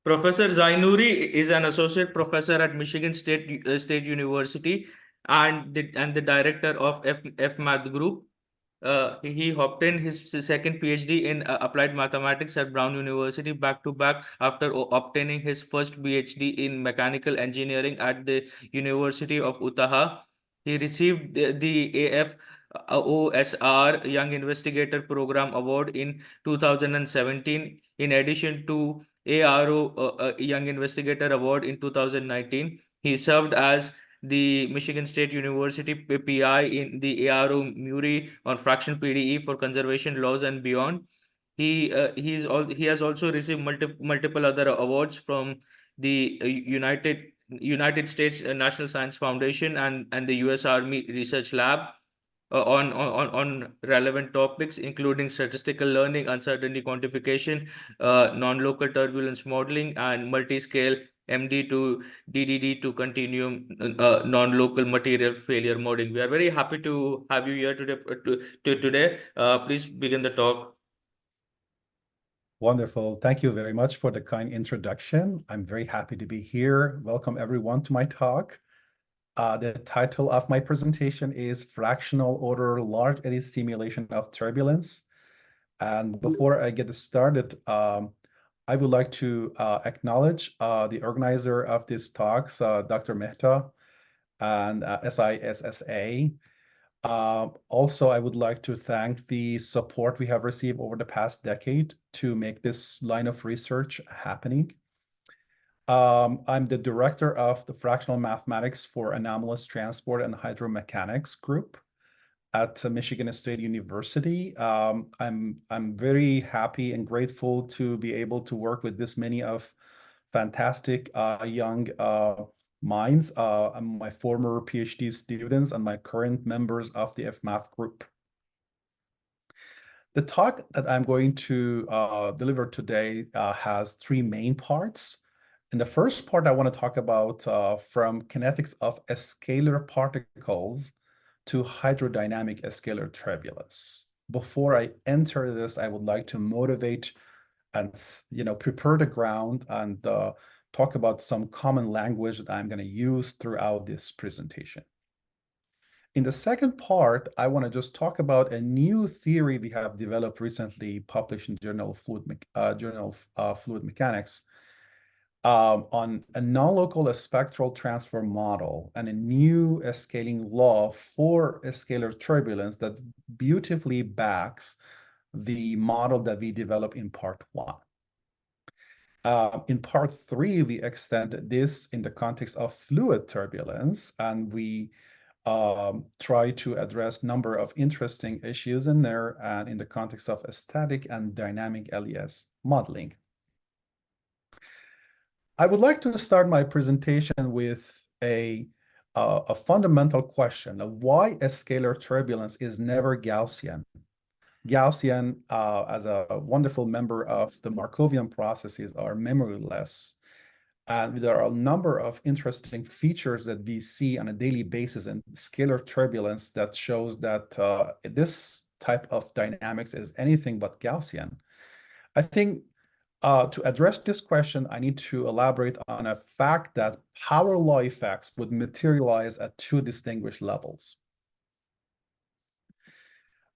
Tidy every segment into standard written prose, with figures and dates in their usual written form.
Professor Zayernouri is an associate professor at Michigan State University and the director of Math Group. He obtained his second PhD in applied mathematics at Brown University back to back after obtaining his first PhD in mechanical engineering at the University of Utah. He received the AFOSR Young Investigator Program Award in 2017, in addition to ARO Young Investigator Award in 2019. He served as the Michigan State University PI in the ARO Muri on fraction PDE for conservation laws and beyond. He has also received multiple other awards from the United States National Science Foundation and the U.S. Army Research Lab on relevant topics, including statistical learning, uncertainty quantification, non-local turbulence modeling, and multi-scale MD to DDD to continuum non-local material failure modeling. We are very happy to have you here today. Please begin the talk. Wonderful. Thank you very much for the kind introduction. I'm very happy to be here. Welcome everyone to my talk. The title of my presentation is Fractional-Order Large-Eddy Simulation of Turbulence. And before I get started, I would like to acknowledge the organizer of these talks, Dr. Mehta and SISSA. Also, I would like to thank the support we have received over the past decade to make this line of research happening. I'm the director of the Fractional Mathematics for Anomalous Transport and Hydromechanics group at Michigan State University. I'm very happy and grateful to be able to work with this many of fantastic young minds, my former PhD students and my current members of the FMath group. The talk that I'm going to deliver today has three main parts. In the first part, I want to talk about from kinetics of scalar particles to hydrodynamic scalar turbulence. Before I enter this, I would like to motivate and prepare the ground and talk about some common language that I'm going to use throughout this presentation. In the second part, I want to just talk about a new theory we have developed recently, published in Journal of Fluid Mechanics, on a non-local spectral transfer model and a new scaling law for scalar turbulence that beautifully backs the model that we developed in part one. In part three, we extend this in the context of fluid turbulence, and we try to address a number of interesting issues in there and in the context of static and dynamic LES modeling. I would like to start my presentation with a fundamental question of why a scalar turbulence is never Gaussian. Gaussian, as a wonderful member of the Markovian processes, are memoryless. And there are a number of interesting features that we see on a daily basis in scalar turbulence that shows that this type of dynamics is anything but Gaussian. I think to address this question, I need to elaborate on a fact that power law effects would materialize at two distinguished levels.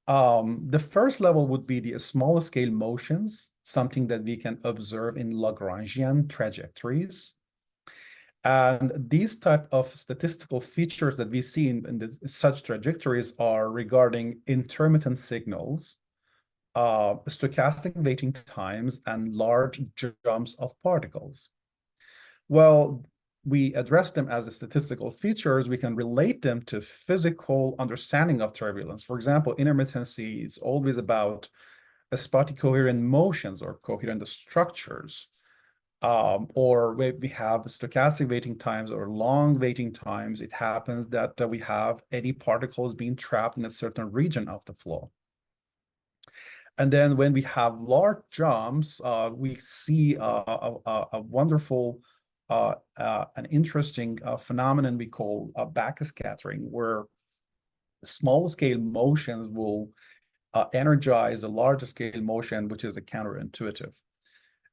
The first level would be the small scale motions, something that we can observe in Lagrangian trajectories. And these type of statistical features that we see in such trajectories are regarding intermittent signals, stochastic waiting times, and large jumps of particles. Well, we address them as statistical features. We can relate them to physical understanding of turbulence. For example, intermittency is always about spotty coherent motions or coherent structures. Or we have stochastic waiting times or long waiting times. It happens that we have eddy particles being trapped in a certain region of the flow. And then when we have large jumps, we see a wonderful, an interesting phenomenon we call backscattering, where small scale motions will energize the larger scale motion, which is counterintuitive.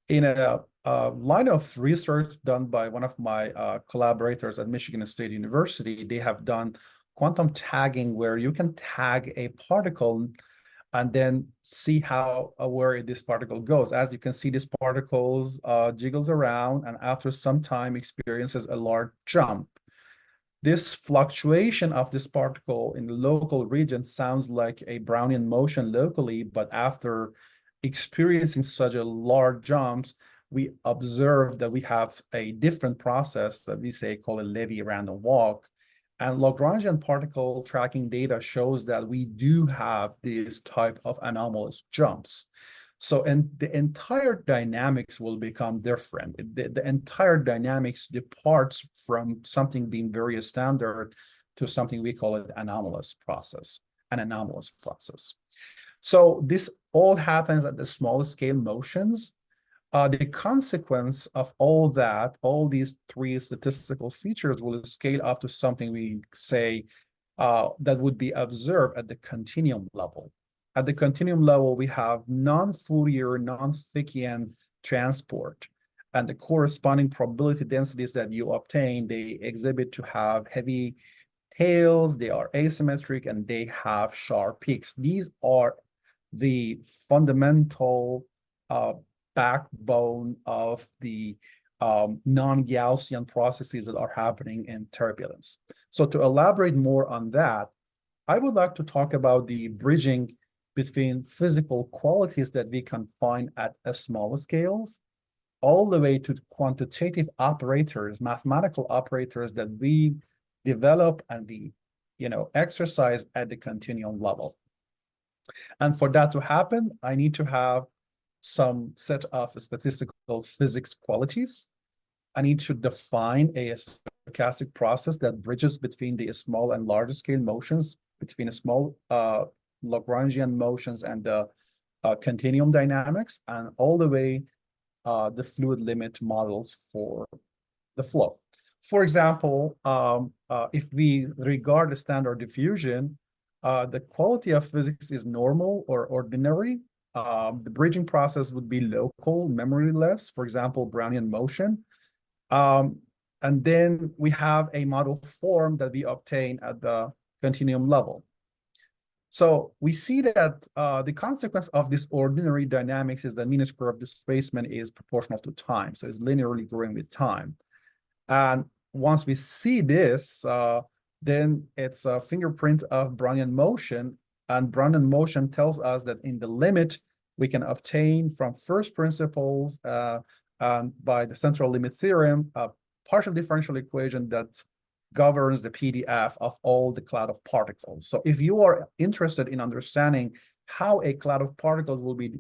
In a line of research done by one of my collaborators at Michigan State University, they have done quantum tagging where you can tag a particle and then see how where this particle goes. As you can see, this particles jiggles around and after some time experiences a large jump. This fluctuation of this particle in the local region sounds like a Brownian motion locally, but after experiencing such a large jumps, we observe that we have a different process that we say called a Levy random walk. And Lagrangian particle tracking data shows that we do have this type of anomalous jumps. So, and the entire dynamics will become different. The entire dynamics departs from something being very standard to something we call it anomalous process, an anomalous process. So this all happens at the smallest scale motions. The consequence of all that, all these three statistical features will scale up to something we say that would be observed at the continuum level. At the continuum level, we have non-Fourier, non-Fickian transport. And the corresponding probability densities that you obtain, they exhibit to have heavy tails, they are asymmetric, and they have sharp peaks. These are the fundamental backbone of the non-Gaussian processes that are happening in turbulence. So to elaborate more on that, I would like to talk about the bridging between physical qualities that we can find at a smaller scales, all the way to quantitative operators, mathematical operators that we develop and we, exercise at the continuum level. And for that to happen, I need to have some set of statistical physics qualities. I need to define a stochastic process that bridges between the small and larger scale motions, between a small Lagrangian motions and the continuum dynamics, and all the way the fluid limit models for the flow. For example, if we regard the standard diffusion, the quality of physics is normal or ordinary. The bridging process would be local, memoryless, for example, Brownian motion. And then we have a model form that we obtain at the continuum level. So we see that the consequence of this ordinary dynamics is the mean square of displacement is proportional to time. So it's linearly growing with time. And once we see this, then it's a fingerprint of Brownian motion. And Brownian motion tells us that in the limit, we can obtain from first principles by the central limit theorem, a partial differential equation that governs the PDF of all the cloud of particles. So if you are interested in understanding how a cloud of particles will be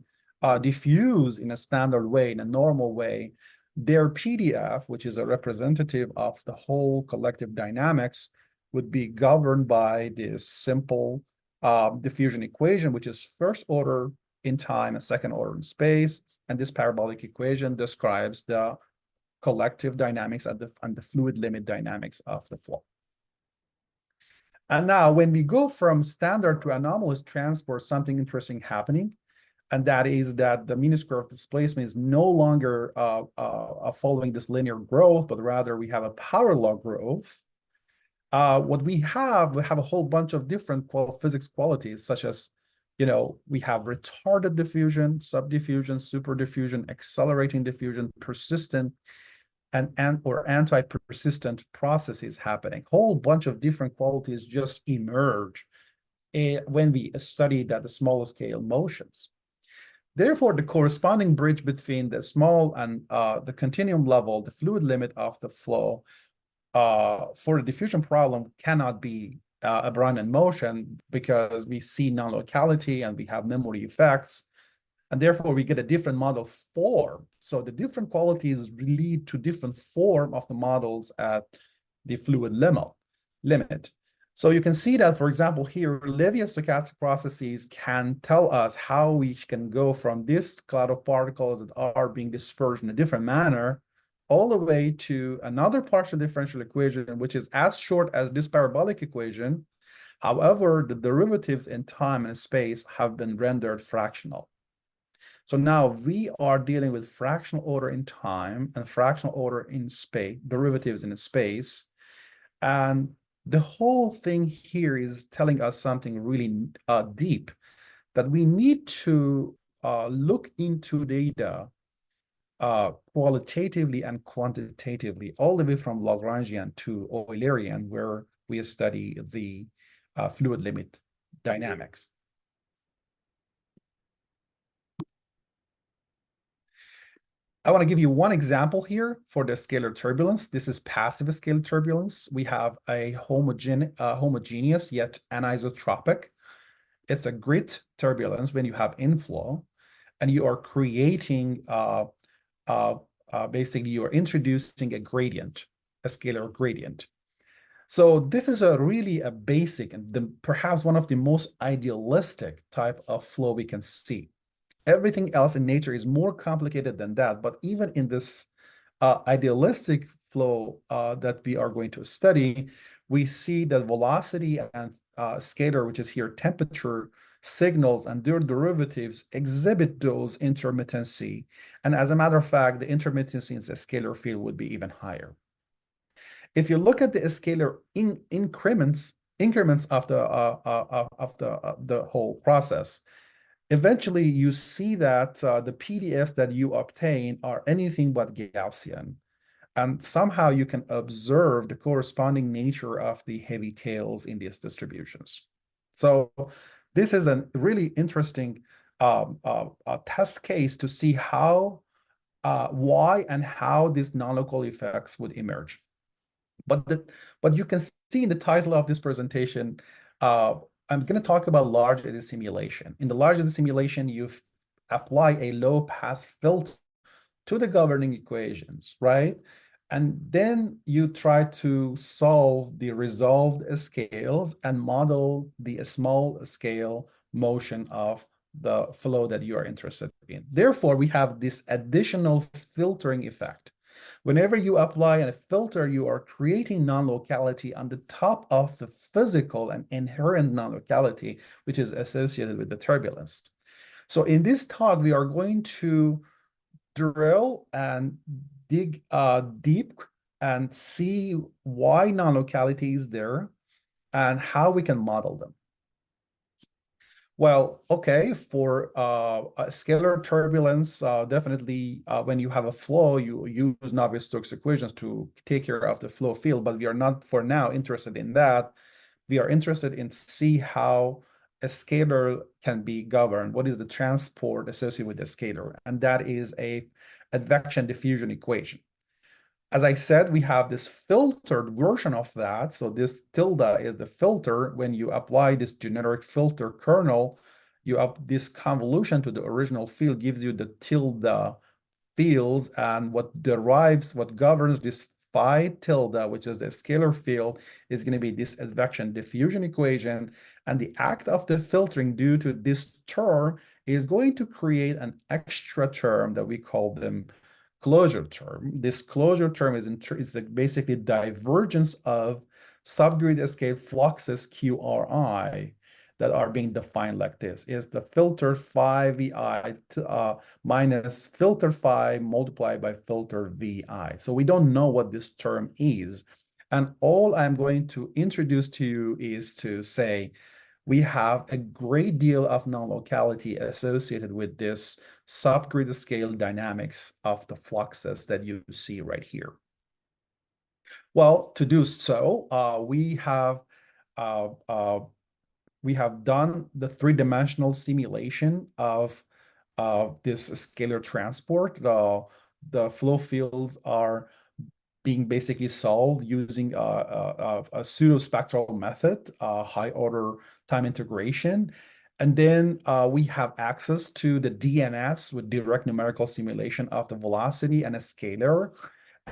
diffused in a standard way, in a normal way, their PDF, which is a representative of the whole collective dynamics, would be governed by this simple diffusion equation, which is first order in time and second order in space. And this parabolic equation describes the collective dynamics and the fluid limit dynamics of the flow. And now when we go from standard to anomalous transport, something interesting happening. And that is that the mean square of displacement is no longer following this linear growth, but rather we have a power law growth. What we have a whole bunch of different physics qualities, such as, we have retarded diffusion, subdiffusion, superdiffusion, accelerating diffusion, persistent, or anti-persistent processes happening. Whole bunch of different qualities just emerge when we study at the smaller scale motions. Therefore, the corresponding bridge between the small and the continuum level, the fluid limit of the flow, for the diffusion problem cannot be a Brownian motion because we see non-locality and we have memory effects. And therefore, we get a different model form. So the different qualities lead to different form of the models at the fluid limit. So you can see that, for example, here, Levy stochastic processes can tell us how we can go from this cloud of particles that are being dispersed in a different manner all the way to another partial differential equation, which is as short as this parabolic equation. However, the derivatives in time and space have been rendered fractional. So now we are dealing with fractional order in time and fractional order in space, derivatives in space. And the whole thing here is telling us something really deep, that we need to look into data qualitatively and quantitatively, all the way from Lagrangian to Eulerian, where we study the fluid limit dynamics. I want to give you one example here for the scalar turbulence. This is passive scalar turbulence. We have a homogeneous yet anisotropic. It's a grid turbulence when you have inflow, and you are creating basically you are introducing a gradient, a scalar gradient. So this is really a basic and perhaps one of the most idealistic type of flow we can see. Everything else in nature is more complicated than that, but even in this idealistic flow that we are going to study, we see that velocity and scalar, which is here temperature, signals, and their derivatives exhibit those intermittency. And as a matter of fact, the intermittency in the scalar field would be even higher. If you look at the scalar increments of the whole process, eventually you see that the PDFs that you obtain are anything but Gaussian. And somehow you can observe the corresponding nature of the heavy tails in these distributions. So this is a really interesting test case to see how, why and how these non-local effects would emerge. But you can see in the title of this presentation, I'm going to talk about large-eddy simulation. In the large-eddy simulation, you apply a low-pass filter to the governing equations, right? And then you try to solve the resolved scales and model the small scale motion of the flow that you are interested in. Therefore, we have this additional filtering effect. Whenever you apply a filter, you are creating non-locality on the top of the physical and inherent non-locality, which is associated with the turbulence. So in this talk, we are going to drill and dig deep and see why non-locality is there and how we can model them. Well, okay, for a scalar turbulence, definitely when you have a flow, you use Navier-Stokes equations to take care of the flow field, but we are not for now interested in that. We are interested in see how a scalar can be governed. What is the transport associated with the scalar? And that is a advection diffusion equation. As I said, we have this filtered version of that. So this tilde is the filter. When you apply this generic filter kernel, you up this convolution to the original field gives you the tilde fields, and what governs this phi tilde, which is the scalar field, is going to be this advection diffusion equation. And the act of the filtering due to this term is going to create an extra term that we call them closure term. This closure term is basically divergence of subgrid scale fluxes QRI that are being defined like this. Is the filter phi VI minus filter phi multiplied by filter VI. So we don't know what this term is. And all I'm going to introduce to you is to say, we have a great deal of non-locality associated with this subgrid scale dynamics of the fluxes that you see right here. Well, to do so, we have done the three-dimensional simulation of this scalar transport. The flow fields are being basically solved using a pseudo-spectral method, high-order time integration. And then we have access to the DNS with direct numerical simulation of the velocity and a scalar.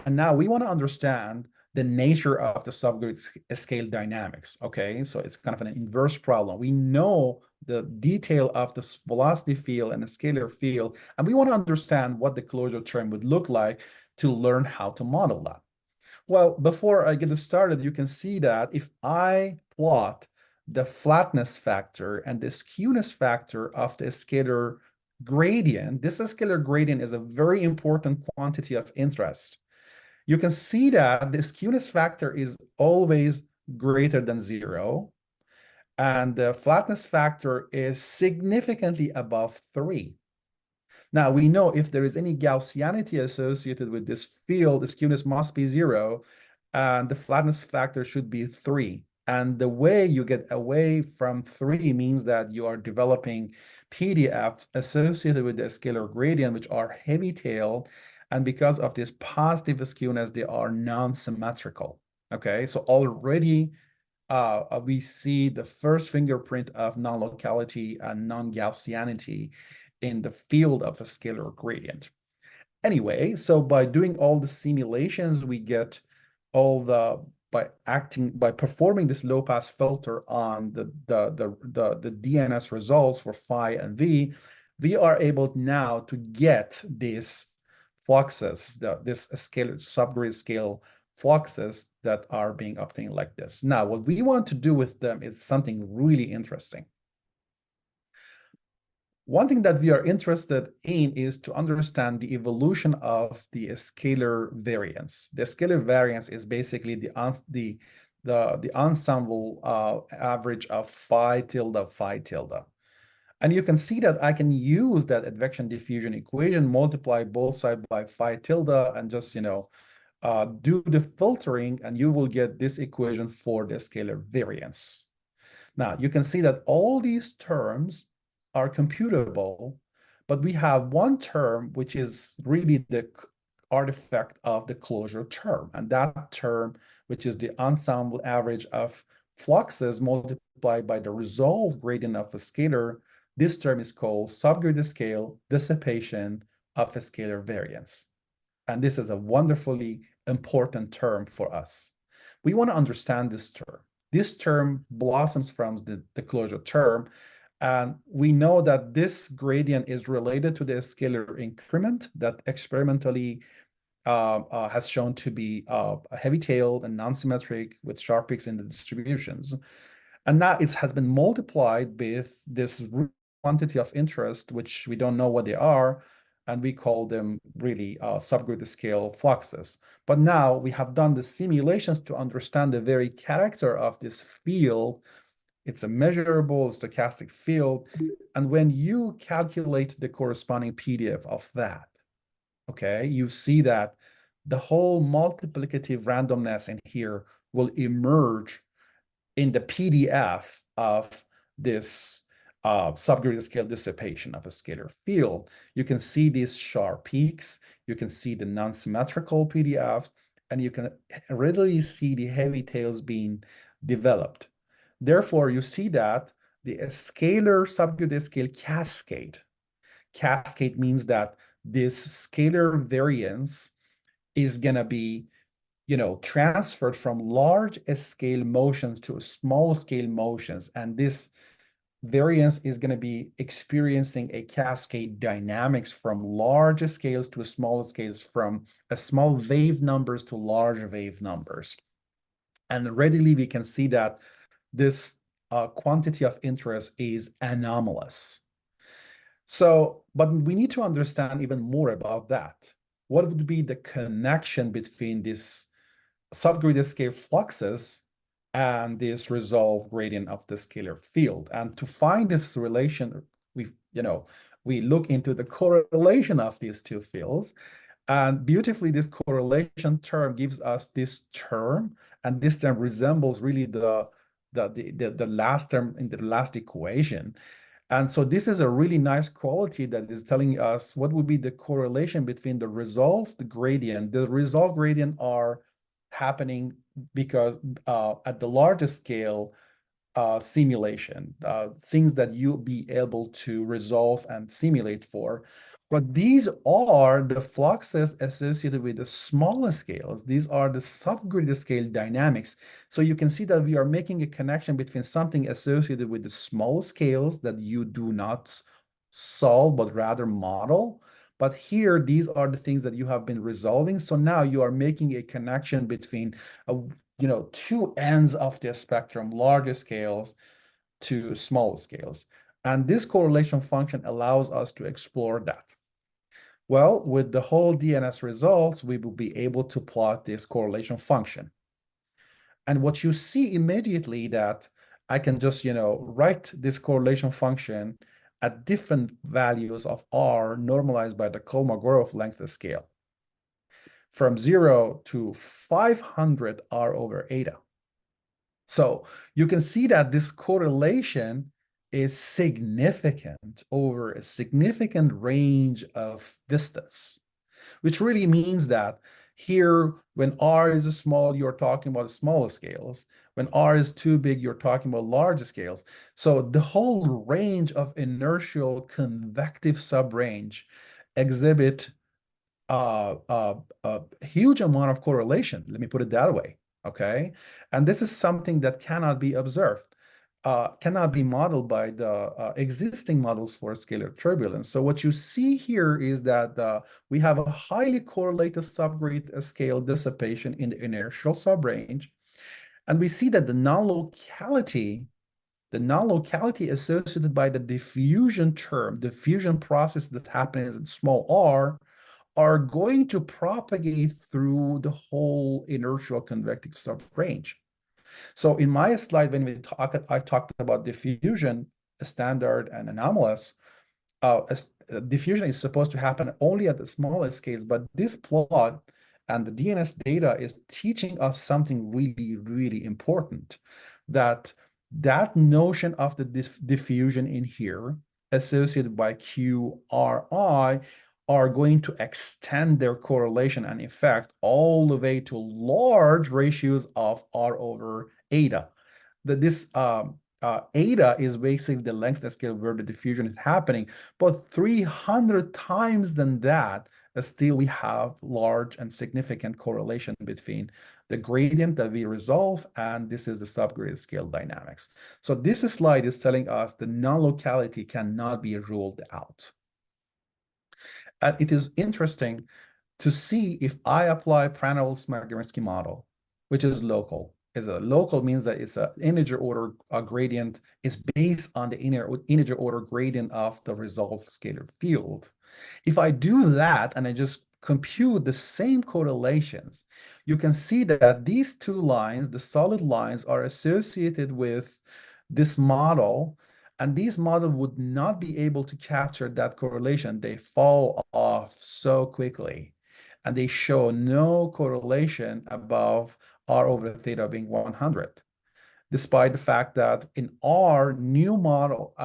And now we want to understand the nature of the subgrid scale dynamics, okay? So it's kind of an inverse problem. We know the detail of the velocity field and the scalar field, and we want to understand what the closure term would look like to learn how to model that. Well, before I get started, you can see that if I plot the flatness factor and the skewness factor of the scalar gradient, this scalar gradient is a very important quantity of interest. You can see that the skewness factor is always greater than 0, and the flatness factor is significantly above 3. Now, we know if there is any Gaussianity associated with this field, the skewness must be 0, and the flatness factor should be 3. And the way you get away from 3 means that you are developing PDFs associated with the scalar gradient, which are heavy-tailed, and because of this positive skewness, they are non-symmetrical. Okay, so already we see the first fingerprint of non-locality and non-Gaussianity in the field of a scalar gradient. Anyway, so by doing all the simulations, we get all the by performing this low-pass filter on the DNS results for phi and v, we are able now to get these fluxes, this scalar subgrid scale fluxes that are being obtained like this. Now, what we want to do with them is something really interesting. One thing that we are interested in is to understand the evolution of the scalar variance. The scalar variance is basically the ensemble average of phi tilde. And you can see that I can use that advection diffusion equation, multiply both sides by phi tilde, and just, do the filtering, and you will get this equation for the scalar variance. Now, you can see that all these terms are computable, but we have one term which is really the artifact of the closure term, and that term, which is the ensemble average of fluxes multiplied by the resolved gradient of a scalar, this term is called subgrid scale dissipation of a scalar variance. And this is a wonderfully important term for us. We want to understand this term. This term blossoms from the closure term, and we know that this gradient is related to the scalar increment that experimentally has shown to be heavy-tailed and non-symmetric with sharp peaks in the distributions. And now it has been multiplied with this quantity of interest, which we don't know what they are, and we call them really subgrid scale fluxes. But now we have done the simulations to understand the very character of this field. It's a measurable stochastic field. And when you calculate the corresponding PDF of that, okay, you see that the whole multiplicative randomness in here will emerge in the PDF of this subgrid scale dissipation of a scalar field. You can see these sharp peaks, you can see the non-symmetrical PDFs, and you can readily see the heavy tails being developed. Therefore, you see that the scalar subgrid scale cascade means that this scalar variance is going to be transferred from large scale motions to small scale motions. And this variance is going to be experiencing a cascade dynamics from large scales to small scales, from a small wave numbers to large wave numbers. And readily we can see that this quantity of interest is anomalous. So, but we need to understand even more about that. What would be the connection between this subgrid scale fluxes and this resolved gradient of the scalar field? And to find this relation, we look into the correlation of these two fields. And beautifully, this correlation term gives us this term, and this term resembles really the last term in the last equation. And so this is a really nice quality that is telling us what would be the correlation between the resolved gradient. The resolved gradient are happening because at the largest scale simulation, things that you'll be able to resolve and simulate for. But these are the fluxes associated with the smaller scales. These are the subgrid scale dynamics. So you can see that we are making a connection between something associated with the small scales that you do not solve, but rather model. But here, these are the things that you have been resolving. So now you are making a connection between two ends of the spectrum, larger scales to small scales. And this correlation function allows us to explore that. Well, with the whole DNS results, we will be able to plot this correlation function. And what you see immediately that I can just, write this correlation function at different values of R normalized by the Kolmogorov length scale from 0 to 500 R over eta. So you can see that this correlation is significant over a significant range of distance, which really means that here, when R is small, you're talking about smaller scales. When R is too big, you're talking about larger scales. So the whole range of inertial convective subrange exhibit a huge amount of correlation. Let me put it that way. Okay. And this is something that cannot be observed, cannot be modeled by the existing models for scalar turbulence. So what you see here is that we have a highly correlated subgrid scale dissipation in the inertial subrange. And we see that the non-locality associated by the diffusion term, diffusion process that happens in small r, are going to propagate through the whole inertial convective subrange. So in my slide, when I talked about diffusion, standard, and anomalous. Diffusion is supposed to happen only at the smallest scales, but this plot and the DNS data is teaching us something really, really important, that notion of the diffusion in here associated by QRI are going to extend their correlation and effect all the way to large ratios of R over eta. This eta is basically the length scale where the diffusion is happening, but 300 times than that, still we have large and significant correlation between the gradient that we resolve, and this is the subgrid scale dynamics. So this slide is telling us the non-locality cannot be ruled out. And it is interesting to see if I apply Prandtl-Smagorinsky model, which is local. Local means that it's an integer order gradient. It's based on the integer order gradient of the resolved scalar field. If I do that and I just compute the same correlations, you can see that these two lines, the solid lines, are associated with this model, and these models would not be able to capture that correlation. They fall off so quickly, and they show no correlation above R over theta being 100, despite the fact that in our new model,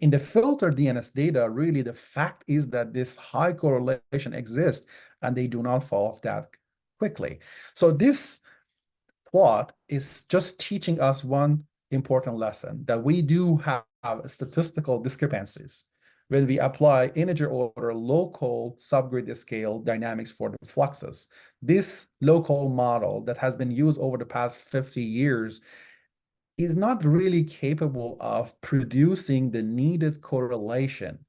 in the filtered DNS data, really the fact is that this high correlation exists and they do not fall off that quickly. So this plot is just teaching us one important lesson, that we do have statistical discrepancies when we apply integer order local subgrid scale dynamics for the fluxes. This local model that has been used over the past 50 years is not really capable of producing the needed correlation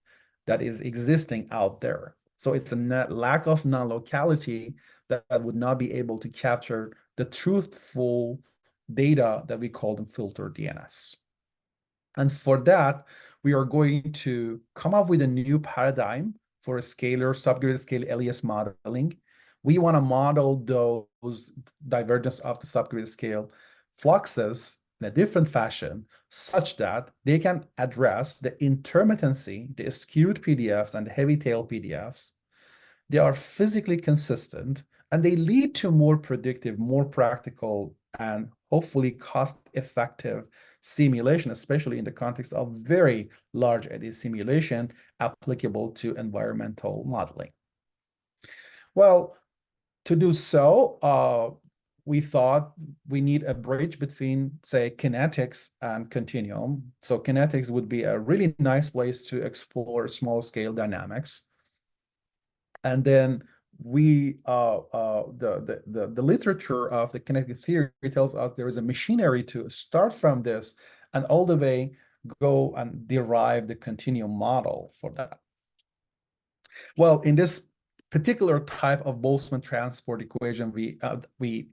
that is existing out there. So it's a lack of non-locality that would not be able to capture the truthful data that we call them filtered DNS. And for that, we are going to come up with a new paradigm for a scalar subgrid scale LES modeling. We want to model those divergence of the subgrid scale fluxes in a different fashion, such that they can address the intermittency, the skewed PDFs and the heavy tail PDFs. They are physically consistent, and they lead to more predictive, more practical, and hopefully cost-effective simulation, especially in the context of very large eddy simulation applicable to environmental modeling. Well, to do so, we thought we need a bridge between, say, kinetics and continuum. So kinetics would be a really nice place to explore small-scale dynamics. And then the literature of the kinetic theory tells us there is a machinery to start from this and all the way go and derive the continuum model for that. Well, in this particular type of Boltzmann transport equation, we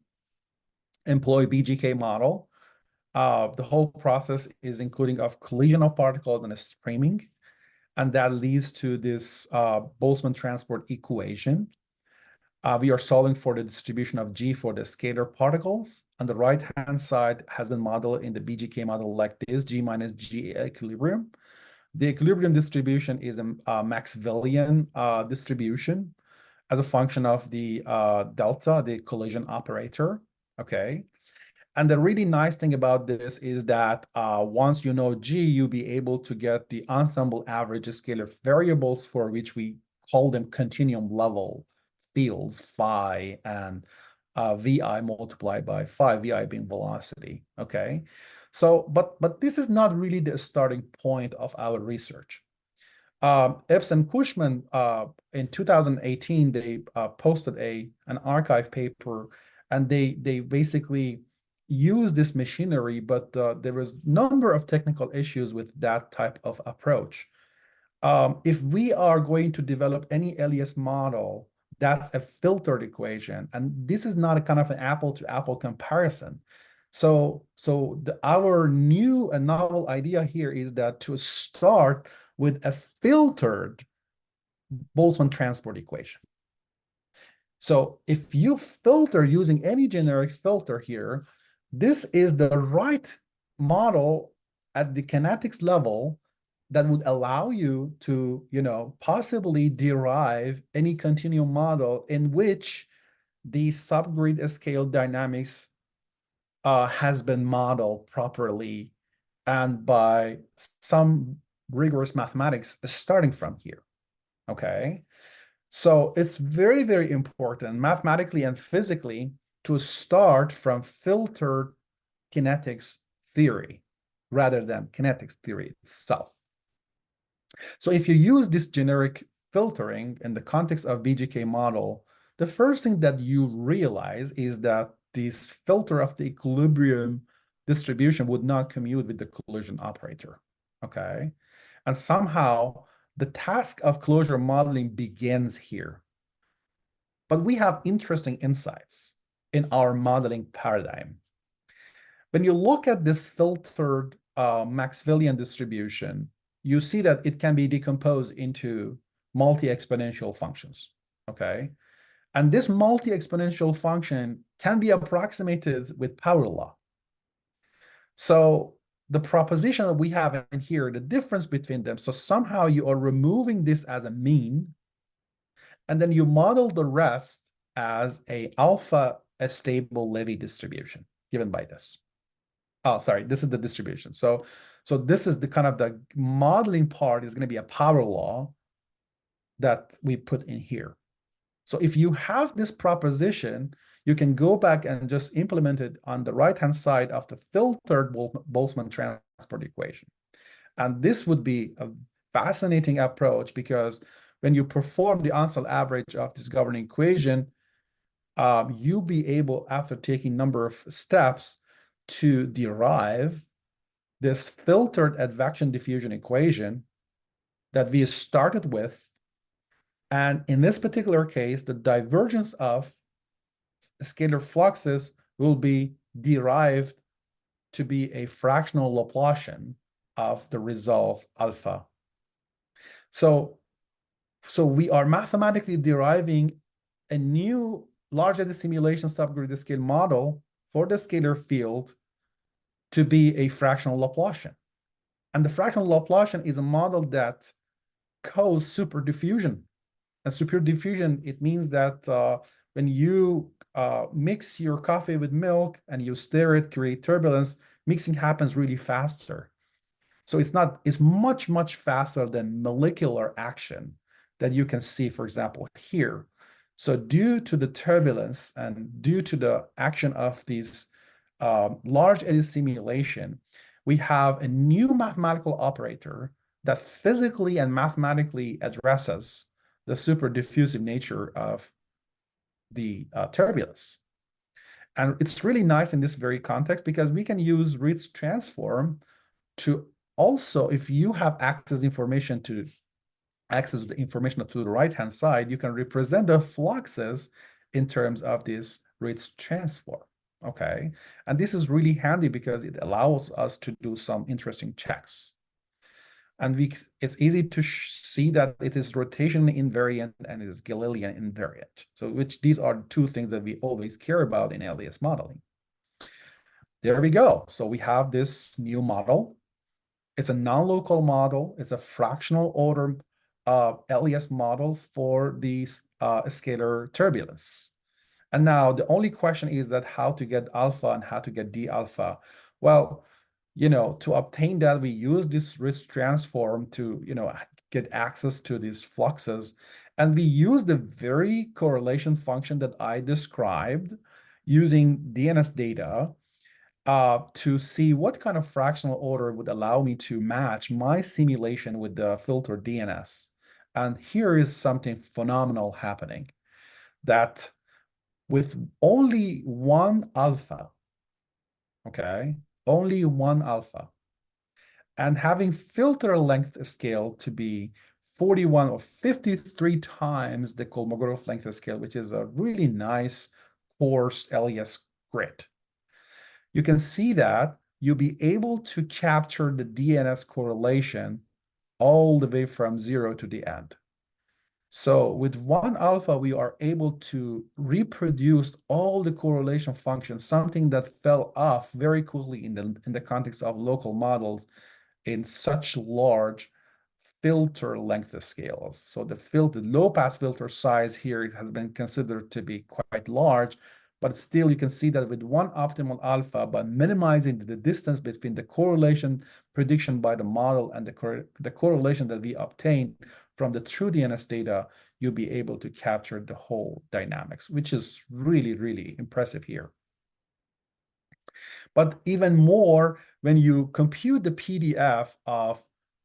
employ BGK model. The whole process is including of collision of particles and a streaming, and that leads to this Boltzmann transport equation. We are solving for the distribution of G for the scalar particles. On the right-hand side has been modeled in the BGK model like this, G minus G equilibrium. The equilibrium distribution is a Maxwellian distribution as a function of the delta, the collision operator, okay? And the really nice thing about this is that once you know G, you'll be able to get the ensemble average scalar variables for which we call them continuum level fields, phi and VI multiplied by phi, VI being velocity, okay? So, but this is not really the starting point of our research. Epps and Cushman in 2018, they posted an archive paper, and they basically used this machinery, but there was a number of technical issues with that type of approach. If we are going to develop any LES model, that's a filtered equation, and this is not a kind of an apple-to-apple comparison. So our new and novel idea here is that to start with a filtered Boltzmann transport equation. So if you filter using any generic filter here, this is the right model at the kinetics level that would allow you to, possibly derive any continuum model in which the subgrid scale dynamics has been modeled properly and by some rigorous mathematics starting from here, okay? So it's very, very important mathematically and physically to start from filtered kinetics theory rather than kinetics theory itself. So if you use this generic filtering in the context of BGK model, the first thing that you realize is that this filter of the equilibrium distribution would not commute with the collision operator, okay? And somehow the task of closure modeling begins here. But we have interesting insights in our modeling paradigm. When you look at this filtered Maxwellian distribution, you see that it can be decomposed into multi-exponential functions, okay? And this multi-exponential function can be approximated with power law. So the proposition that we have in here, the difference between them, so somehow you are removing this as a mean, and then you model the rest as a stable Levy distribution given by this. Oh, sorry, this is the distribution. So this is the kind of the modeling part is going to be a power law that we put in here. So if you have this proposition, you can go back and just implement it on the right-hand side of the filtered Boltzmann transport equation. And this would be a fascinating approach because when you perform the Ansel average of this governing equation, you'll be able, after taking a number of steps, to derive this filtered advection diffusion equation that we started with. And in this particular case, the divergence of scalar fluxes will be derived to be a fractional Laplacian of the resolve alpha. So we are mathematically deriving a new large-Eddy simulation subgrid scale model for the scalar field to be a fractional Laplacian. And the fractional Laplacian is a model that causes superdiffusion. And superdiffusion, it means that when you mix your coffee with milk and you stir it, create turbulence, mixing happens really faster. So it's much, much faster than molecular action that you can see, for example, here. So due to the turbulence and due to the action of these large-Eddy simulation, we have a new mathematical operator that physically and mathematically addresses the super diffusive nature of the turbulence. And it's really nice in this very context because we can use Ritz transform to also, if you have access to the information to the right-hand side, you can represent the fluxes in terms of this Ritz transform, okay? And this is really handy because it allows us to do some interesting checks. And it's easy to see that it is rotation invariant and it is Galilean invariant. So these are two things that we always care about in LES modeling. There we go. So we have this new model. It's a non-local model. It's a fractional order LES model for the scalar turbulence. And now the only question is that how to get alpha and how to get d alpha. Well, to obtain that, we use this Ritz transform to, get access to these fluxes. And we use the very correlation function that I described using DNS data to see what kind of fractional order would allow me to match my simulation with the filter DNS. And here is something phenomenal happening, that with only one alpha, okay, only one alpha, and having filter length scale to be 41 or 53 times the Kolmogorov length scale, which is a really nice coarse LES grid. You can see that you'll be able to capture the DNS correlation all the way from 0 to the end. So with one alpha, we are able to reproduce all the correlation functions, something that fell off very quickly in the context of local models in such large filter length scales. So the low pass filter size here has been considered to be quite large, but still you can see that with one optimal alpha, by minimizing the distance between the correlation prediction by the model and the correlation that we obtain from the true DNS data, you'll be able to capture the whole dynamics, which is really, really impressive here. But even more, when you compute the PDF of,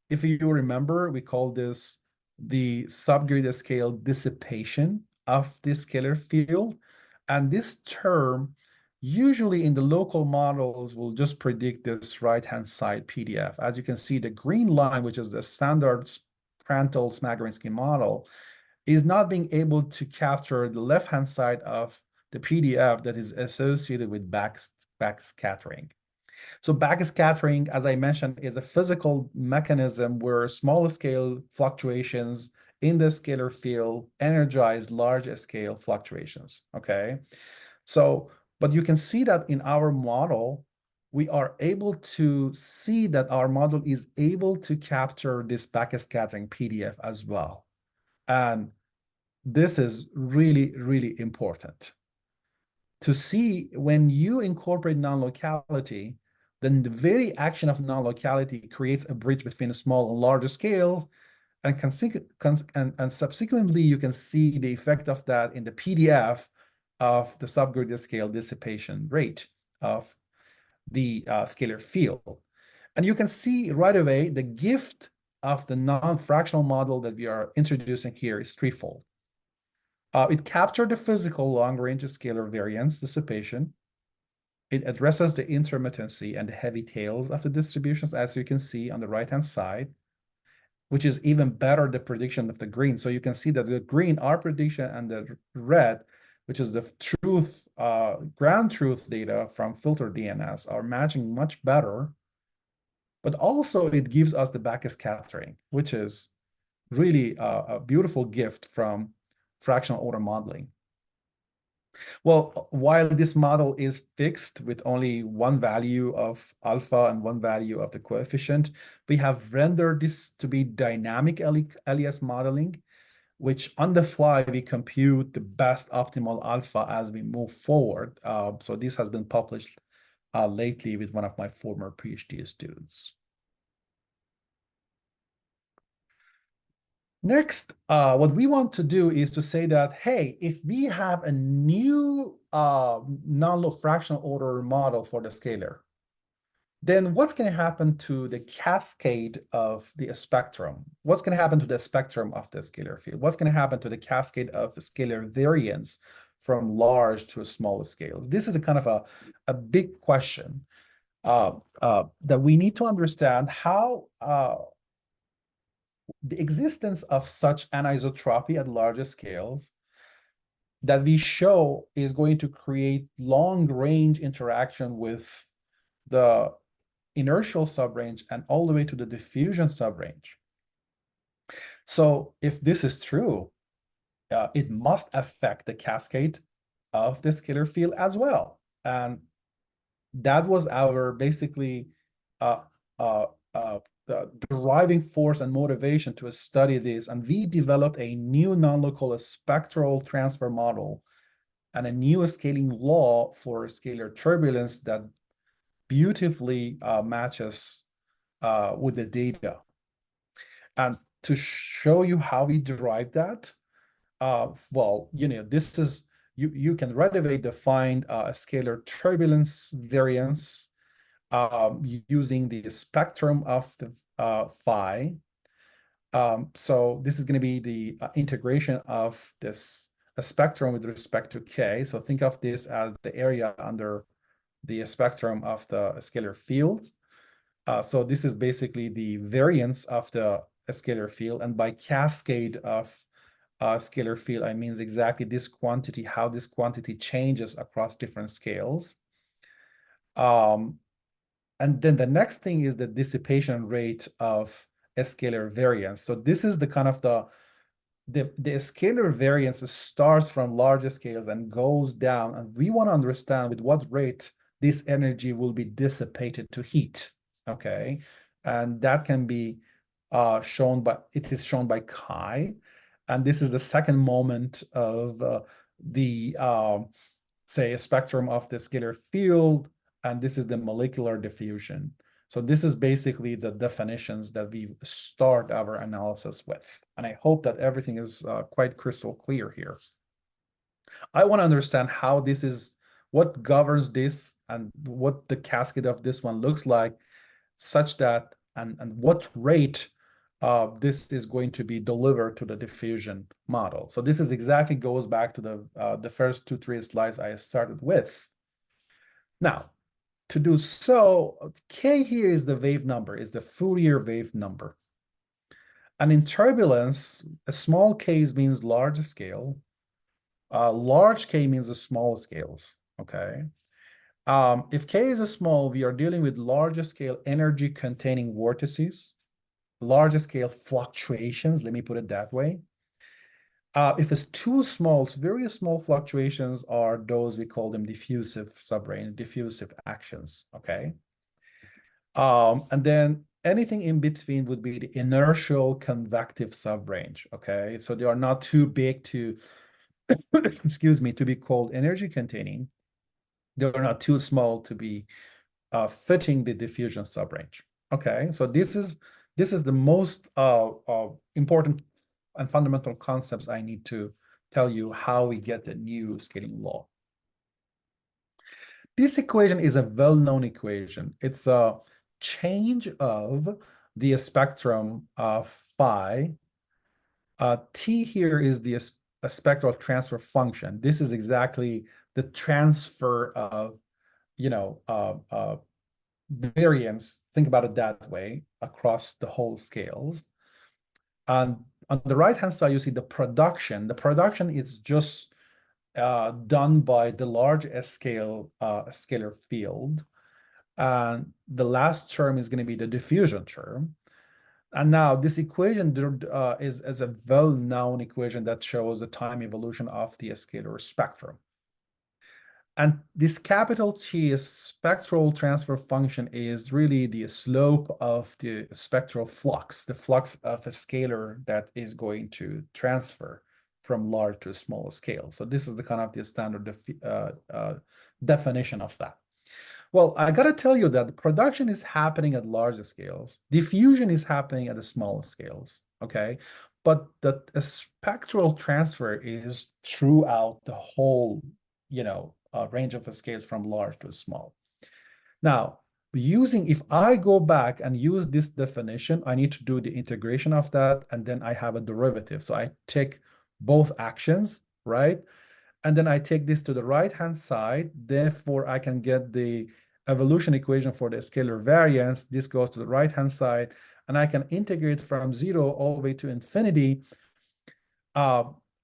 if you remember, we call this the subgrid scale dissipation of the scalar field. And this term, usually in the local models, will just predict this right-hand side PDF. As you can see, the green line, which is the standard Prandtl-Smagorinsky model, is not being able to capture the left-hand side of the PDF that is associated with backscattering. So backscattering, as I mentioned, is a physical mechanism where small scale fluctuations in the scalar field energize large scale fluctuations, okay? So, but you can see that in our model, we are able to see that our model is able to capture this backscattering PDF as well. And this is really, really important to see when you incorporate non-locality, then the very action of non-locality creates a bridge between small and larger scales, and subsequently you can see the effect of that in the PDF of the subgrid scale dissipation rate of the scalar field. And you can see right away the gift of the non-fractional model that we are introducing here is threefold. It captured the physical long-range scalar variance dissipation. It addresses the intermittency and the heavy tails of the distributions, as you can see on the right-hand side, which is even better the prediction of the green. So you can see that the green, our prediction, and the red, which is the truth, ground truth data from filter DNS, are matching much better. But also it gives us the backscattering, which is really a beautiful gift from fractional order modeling. Well, while this model is fixed with only one value of alpha and one value of the coefficient, we have rendered this to be dynamic LES modeling, which on the fly we compute the best optimal alpha as we move forward. So this has been published lately with one of my former PhD students. Next, what we want to do is to say that, hey, if we have a new non-fractional order model for the scalar, then what's going to happen to the cascade of the spectrum? What's going to happen to the spectrum of the scalar field? What's going to happen to the cascade of the scalar variance from large to small scales? This is a kind of a big question that we need to understand how the existence of such anisotropy at larger scales that we show is going to create long-range interaction with the inertial subrange and all the way to the diffusion subrange. So if this is true, it must affect the cascade of the scalar field as well. And that was our basically uh, uh, the driving force and motivation to study this. And we developed a new non-local spectral transfer model and a new scaling law for scalar turbulence that beautifully matches with the data. And to show you how we derive that, well, this is, you can right away define a scalar turbulence variance using the spectrum of the phi. So this is going to be the integration of this spectrum with respect to k. So think of this as the area under the spectrum of the scalar field. So this is basically the variance of the scalar field. And by cascade of scalar field, I means exactly this quantity, how this quantity changes across different scales. And then the next thing is the dissipation rate of a scalar variance. So this is the kind of the scalar variance starts from larger scales and goes down. And we want to understand with what rate this energy will be dissipated to heat. Okay. And that can be shown by, it is shown by chi. And this is the second moment of the, say, a spectrum of the scalar field. And this is the molecular diffusion. So this is basically the definitions that we start our analysis with. And I hope that everything is quite crystal clear here. I want to understand how this is, what governs this and what the cascade of this one looks like, such that, and what rate this is going to be delivered to the diffusion model. So this is exactly goes back to the first 2-3 slides I started with. Now, to do so, k here is the wave number, is the Fourier wave number. And in turbulence, a small k means large scale. Large k means the small scales, okay? If k is a small, we are dealing with larger scale energy containing vortices, larger scale fluctuations, let me put it that way. If it's too small, very small fluctuations are those we call them diffusive subrange, diffusive actions, okay? And then anything in between would be the inertial convective subrange, okay? So they are not too big to, excuse me, to be called energy containing. They are not too small to be fitting the diffusion subrange. Okay, so this is the most important and fundamental concepts I need to tell you how we get the new scaling law. This equation is a well-known equation. It's a change of the spectrum of phi. T here is the spectral transfer function. This is exactly the transfer of, variance, think about it that way, across the whole scales. And on the right-hand side, you see the production. The production is just done by the large scale scalar field. And the last term is going to be the diffusion term. And now this equation is a well-known equation that shows the time evolution of the scalar spectrum. And this capital T spectral transfer function is really the slope of the spectral flux, the flux of a scalar that is going to transfer from large to small scale. So this is the kind of the standard definition of that. Well, I got to tell you that the production is happening at larger scales. Diffusion is happening at the smaller scales, okay? But the spectral transfer is throughout the whole, range of scales from large to small. Now, if I go back and use this definition, I need to do the integration of that, and then I have a derivative. So I take both actions, right? And then I take this to the right-hand side. Therefore, I can get the evolution equation for the scalar variance. This goes to the right-hand side, and I can integrate from 0 all the way to infinity.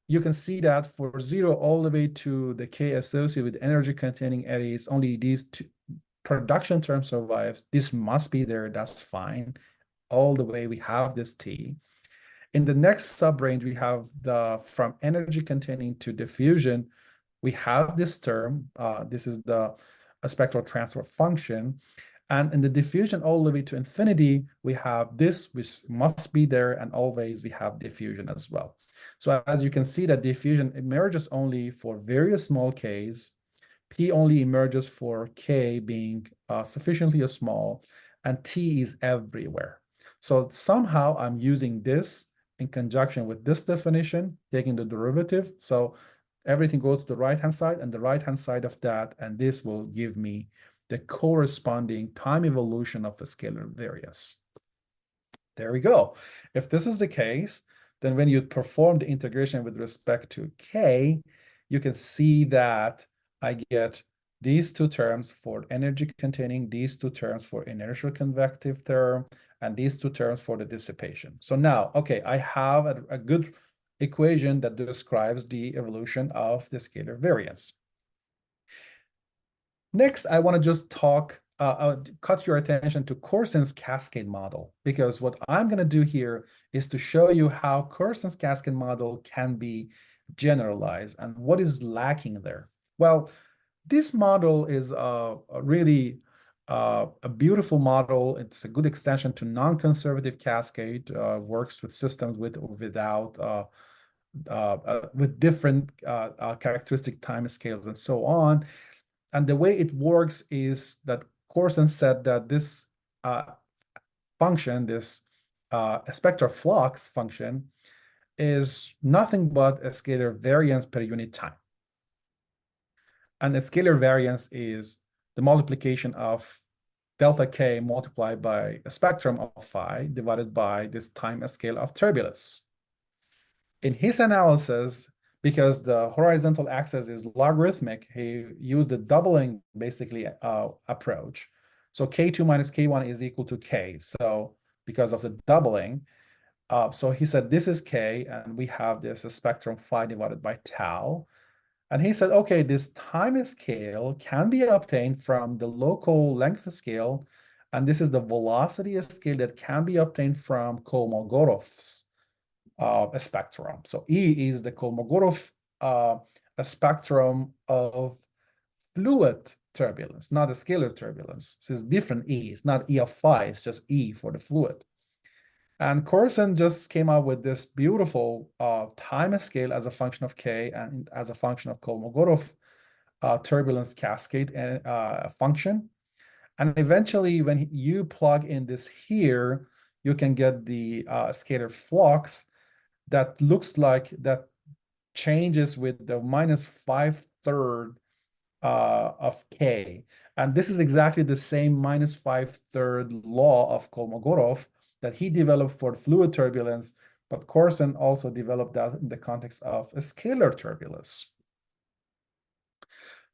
you can see that for 0 all the way to the K associated with energy-containing eddies, only these two production term survives. This must be there, that's fine. All the way we have this T. In the next subrange, we have the from energy containing to diffusion, we have this term. This is the spectral transfer function. And in the diffusion all the way to infinity, we have this, which must be there, and always we have diffusion as well. So as you can see, that diffusion emerges only for very small k's. P only emerges for k being sufficiently small, and T is everywhere. So somehow I'm using this in conjunction with this definition, taking the derivative. So everything goes to the right-hand side, and the right-hand side of that, and this will give me the corresponding time evolution of a scalar variance. There we go. If this is the case, then when you perform the integration with respect to k, you can see that I get these two terms for energy containing, these two terms for inertial convective term, and these two terms for the dissipation. So now, okay, I have a good equation that describes the evolution of the scalar variance. Next, I want to just talk, cut your attention to Courson's cascade model, because what I'm going to do here is to show you how Courson's cascade model can be generalized and what is lacking there. Well, this model is a beautiful model. It's a good extension to non-conservative cascade, works with systems with or without, with different characteristic time scales and so on. And the way it works is that Corson said that this function, this spectral flux function, is nothing but a scalar variance per unit time. And the scalar variance is the multiplication of delta k multiplied by a spectrum of phi divided by this time scale of turbulence. In his analysis, because the horizontal axis is logarithmic, he used the doubling basically approach. So k2 minus k1 is equal to k. So because of the doubling, so he said this is k, and we have this spectrum phi divided by tau. And he said, okay, this time scale can be obtained from the local length scale, and this is the velocity scale that can be obtained from Kolmogorov's a spectrum. So E is the Kolmogorov a spectrum of fluid turbulence, not a scalar turbulence. So it's different E. It's not E of phi, it's just E for the fluid. And Corson just came up with this beautiful time scale as a function of K and as a function of Kolmogorov turbulence cascade function. And eventually, when you plug in this here, you can get the scalar flux that looks like that changes with the minus 5/3 of K. And this is exactly the same minus 5/3 law of Kolmogorov that he developed for fluid turbulence, but Corson also developed that in the context of a scalar turbulence.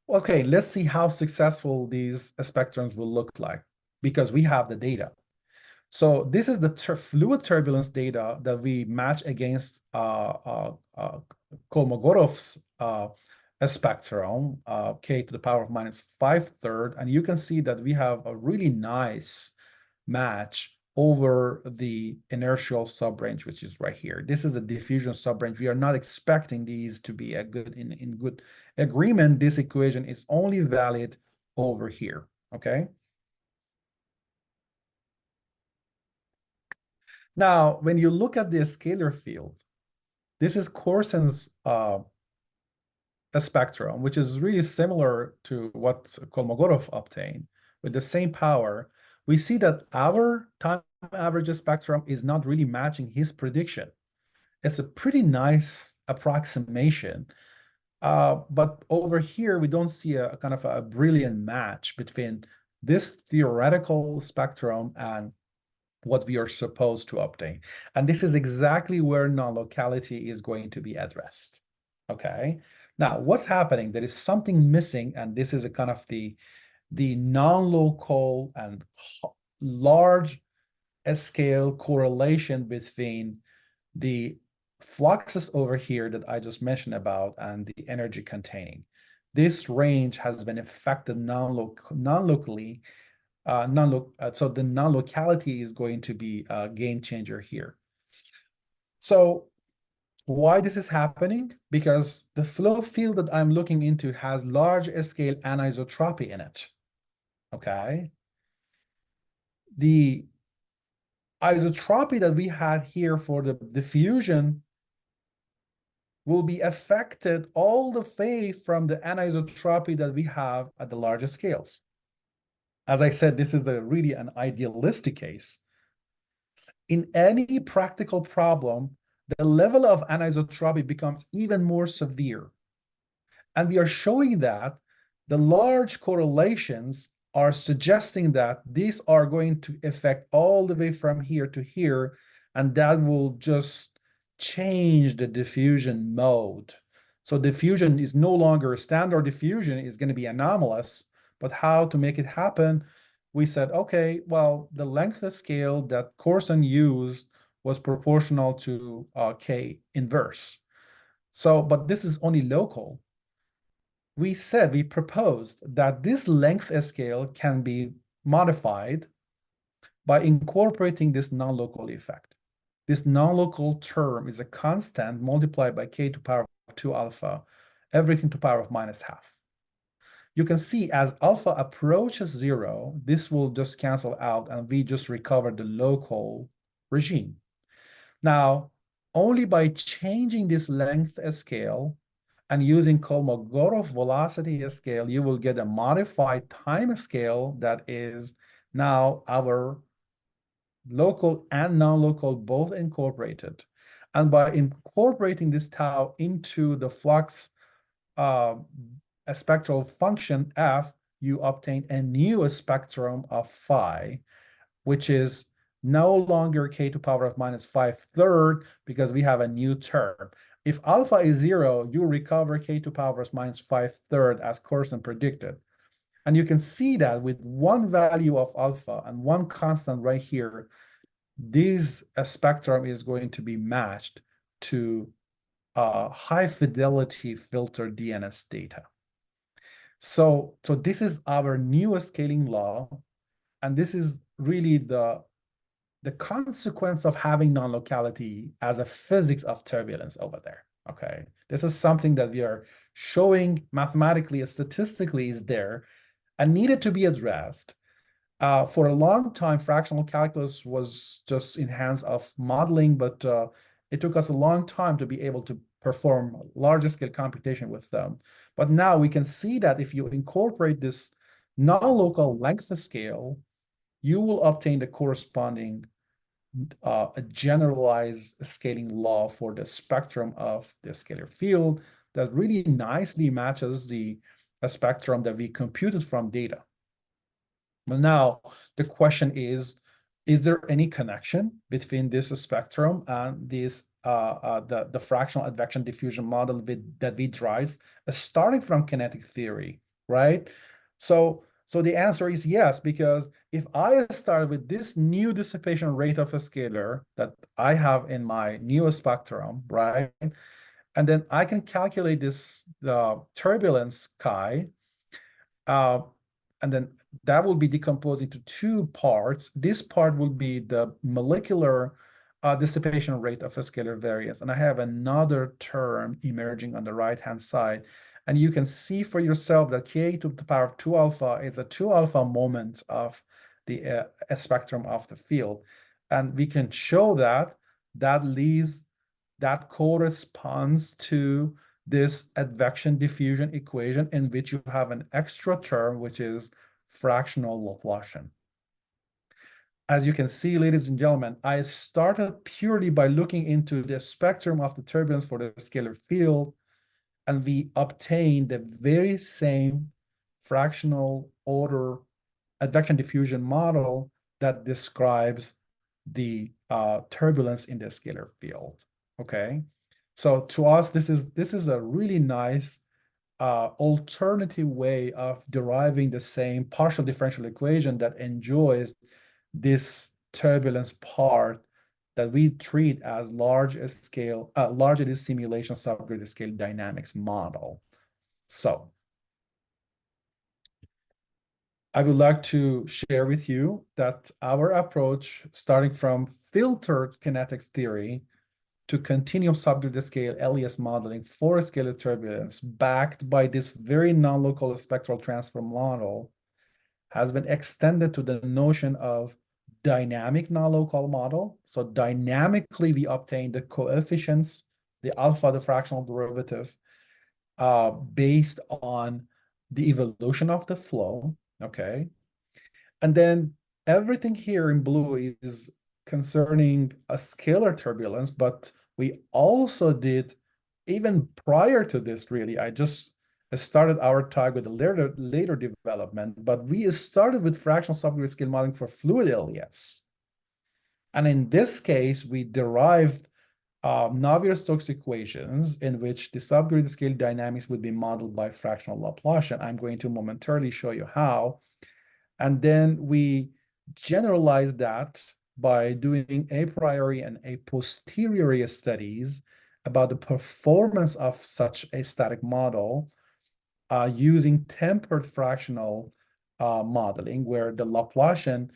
Okay, let's see how successful these spectrums will look like, because we have the data. So this is the fluid turbulence data that we match against Kolmogorov's spectrum, k to the power of minus 5/3, and you can see that we have a really nice match over the inertial subrange, which is right here. This is a diffusion subrange. We are not expecting these to be a good in good agreement. This equation is only valid over here, okay? Now, when you look at the scalar field, this is Corson's a spectrum, which is really similar to what Kolmogorov obtained with the same power. We see that our time average spectrum is not really matching his prediction. It's a pretty nice approximation. But over here, we don't see a kind of a brilliant match between this theoretical spectrum and what we are supposed to obtain. And this is exactly where non-locality is going to be addressed. Okay. Now, what's happening? There is something missing, and this is a kind of the non-local and large scale correlation between the fluxes over here that I just mentioned about and the energy containing. This range has been affected non-locally. So the non-locality is going to be a game changer here. So why this is happening? Because the flow field that I'm looking into has large scale anisotropy in it. Okay. The isotropy that we had here for the diffusion will be affected all the way from the anisotropy that we have at the largest scales. As I said, this is really an idealistic case. In any practical problem, the level of anisotropy becomes even more severe. And we are showing that the large correlations are suggesting that these are going to affect all the way from here to here, and that will just change the diffusion mode. So diffusion is no longer standard diffusion, is going to be anomalous, but how to make it happen? We said, okay, well, the length of scale that Corson used was proportional to K inverse. So, but this is only local. We proposed that this length scale can be modified by incorporating this non-local effect. This non-local term is a constant multiplied by k to the power of 2 alpha, everything to the power of minus half. You can see as alpha approaches 0, this will just cancel out and we just recover the local regime. Now, only by changing this length scale and using Kolmogorov velocity scale, you will get a modified time scale that is now our local and non-local both incorporated. And by incorporating this tau into the flux a spectral function f, you obtain a new spectrum of phi, which is no longer k to the power of minus 5/3 because we have a new term. If alpha is 0, you recover k to the power of minus 5/3 as Corson predicted. And you can see that with one value of alpha and one constant right here, this spectrum is going to be matched to high fidelity filtered DNS data. So this is our newest scaling law, and this is really the consequence of having non-locality as a physics of turbulence over there. Okay, this is something that we are showing mathematically and statistically is there and needed to be addressed. For a long time, fractional calculus was just in hands of modeling, but it took us a long time to be able to perform larger scale computation with them. But now we can see that if you incorporate this non-local length scale, you will obtain the corresponding a generalized scaling law for the spectrum of the scalar field that really nicely matches the spectrum that we computed from data. But now the question is there any connection between this spectrum and this the fractional advection diffusion model that we drive, starting from kinetic theory, right? So the answer is yes, because if I start with this new dissipation rate of a scalar that I have in my new spectrum, right? And then I can calculate this turbulence chi, and then that will be decomposed into two parts. This part will be the molecular dissipation rate of a scalar variance. And I have another term emerging on the right-hand side. And you can see for yourself that k to the power of 2 alpha is a 2 alpha moment of the spectrum of the field. And we can show that that corresponds to this advection diffusion equation in which you have an extra term, which is fractional Laplacian. As you can see, ladies and gentlemen, I started purely by looking into the spectrum of the turbulence for the scalar field, and we obtained the very same fractional order advection diffusion model that describes the turbulence in the scalar field. Okay, so to us, this is a really nice alternative way of deriving the same partial differential equation that enjoys this turbulence part that we treat as large-Eddy simulation subgrid scale dynamics model. So I would like to share with you that our approach, starting from filtered kinetics theory to continuum subgrid scale LES modeling for scalar turbulence, backed by this very non-local spectral transfer model, has been extended to the notion of dynamic non-local model. So dynamically, we obtain the coefficients, the alpha, the fractional derivative, based on the evolution of the flow, okay? And then everything here in blue is concerning a scalar turbulence, but we also did, even prior to this, really, I just started our talk with a later development, but we started with fractional subgrid scale modeling for fluid LES. And in this case, we derived Navier-Stokes equations in which the subgrid scale dynamics would be modeled by fractional Laplacian. I'm going to momentarily show you how. And then we generalize that by doing a priori and a posteriori studies about the performance of such a static model using tempered fractional modeling, where the Laplacian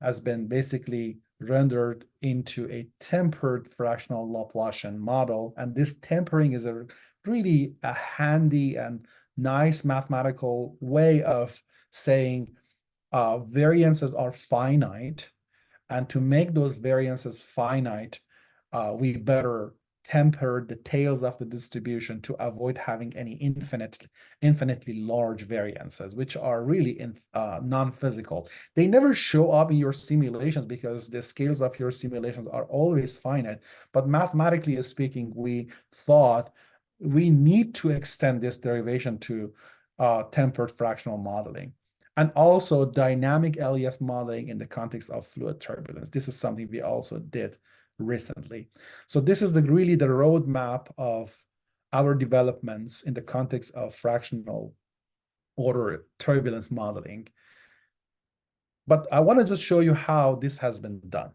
has been basically rendered into a tempered fractional Laplacian model. And this tempering is really a handy and nice mathematical way of saying variances are finite, and to make those variances finite, we better temper the tails of the distribution to avoid having any infinitely large variances, which are really non-physical. They never show up in your simulations because the scales of your simulations are always finite. But mathematically speaking, we thought we need to extend this derivation to tempered fractional modeling. And also dynamic LES modeling in the context of fluid turbulence. This is something we also did recently. So this is really the roadmap of our developments in the context of fractional order turbulence modeling. But I want to just show you how this has been done.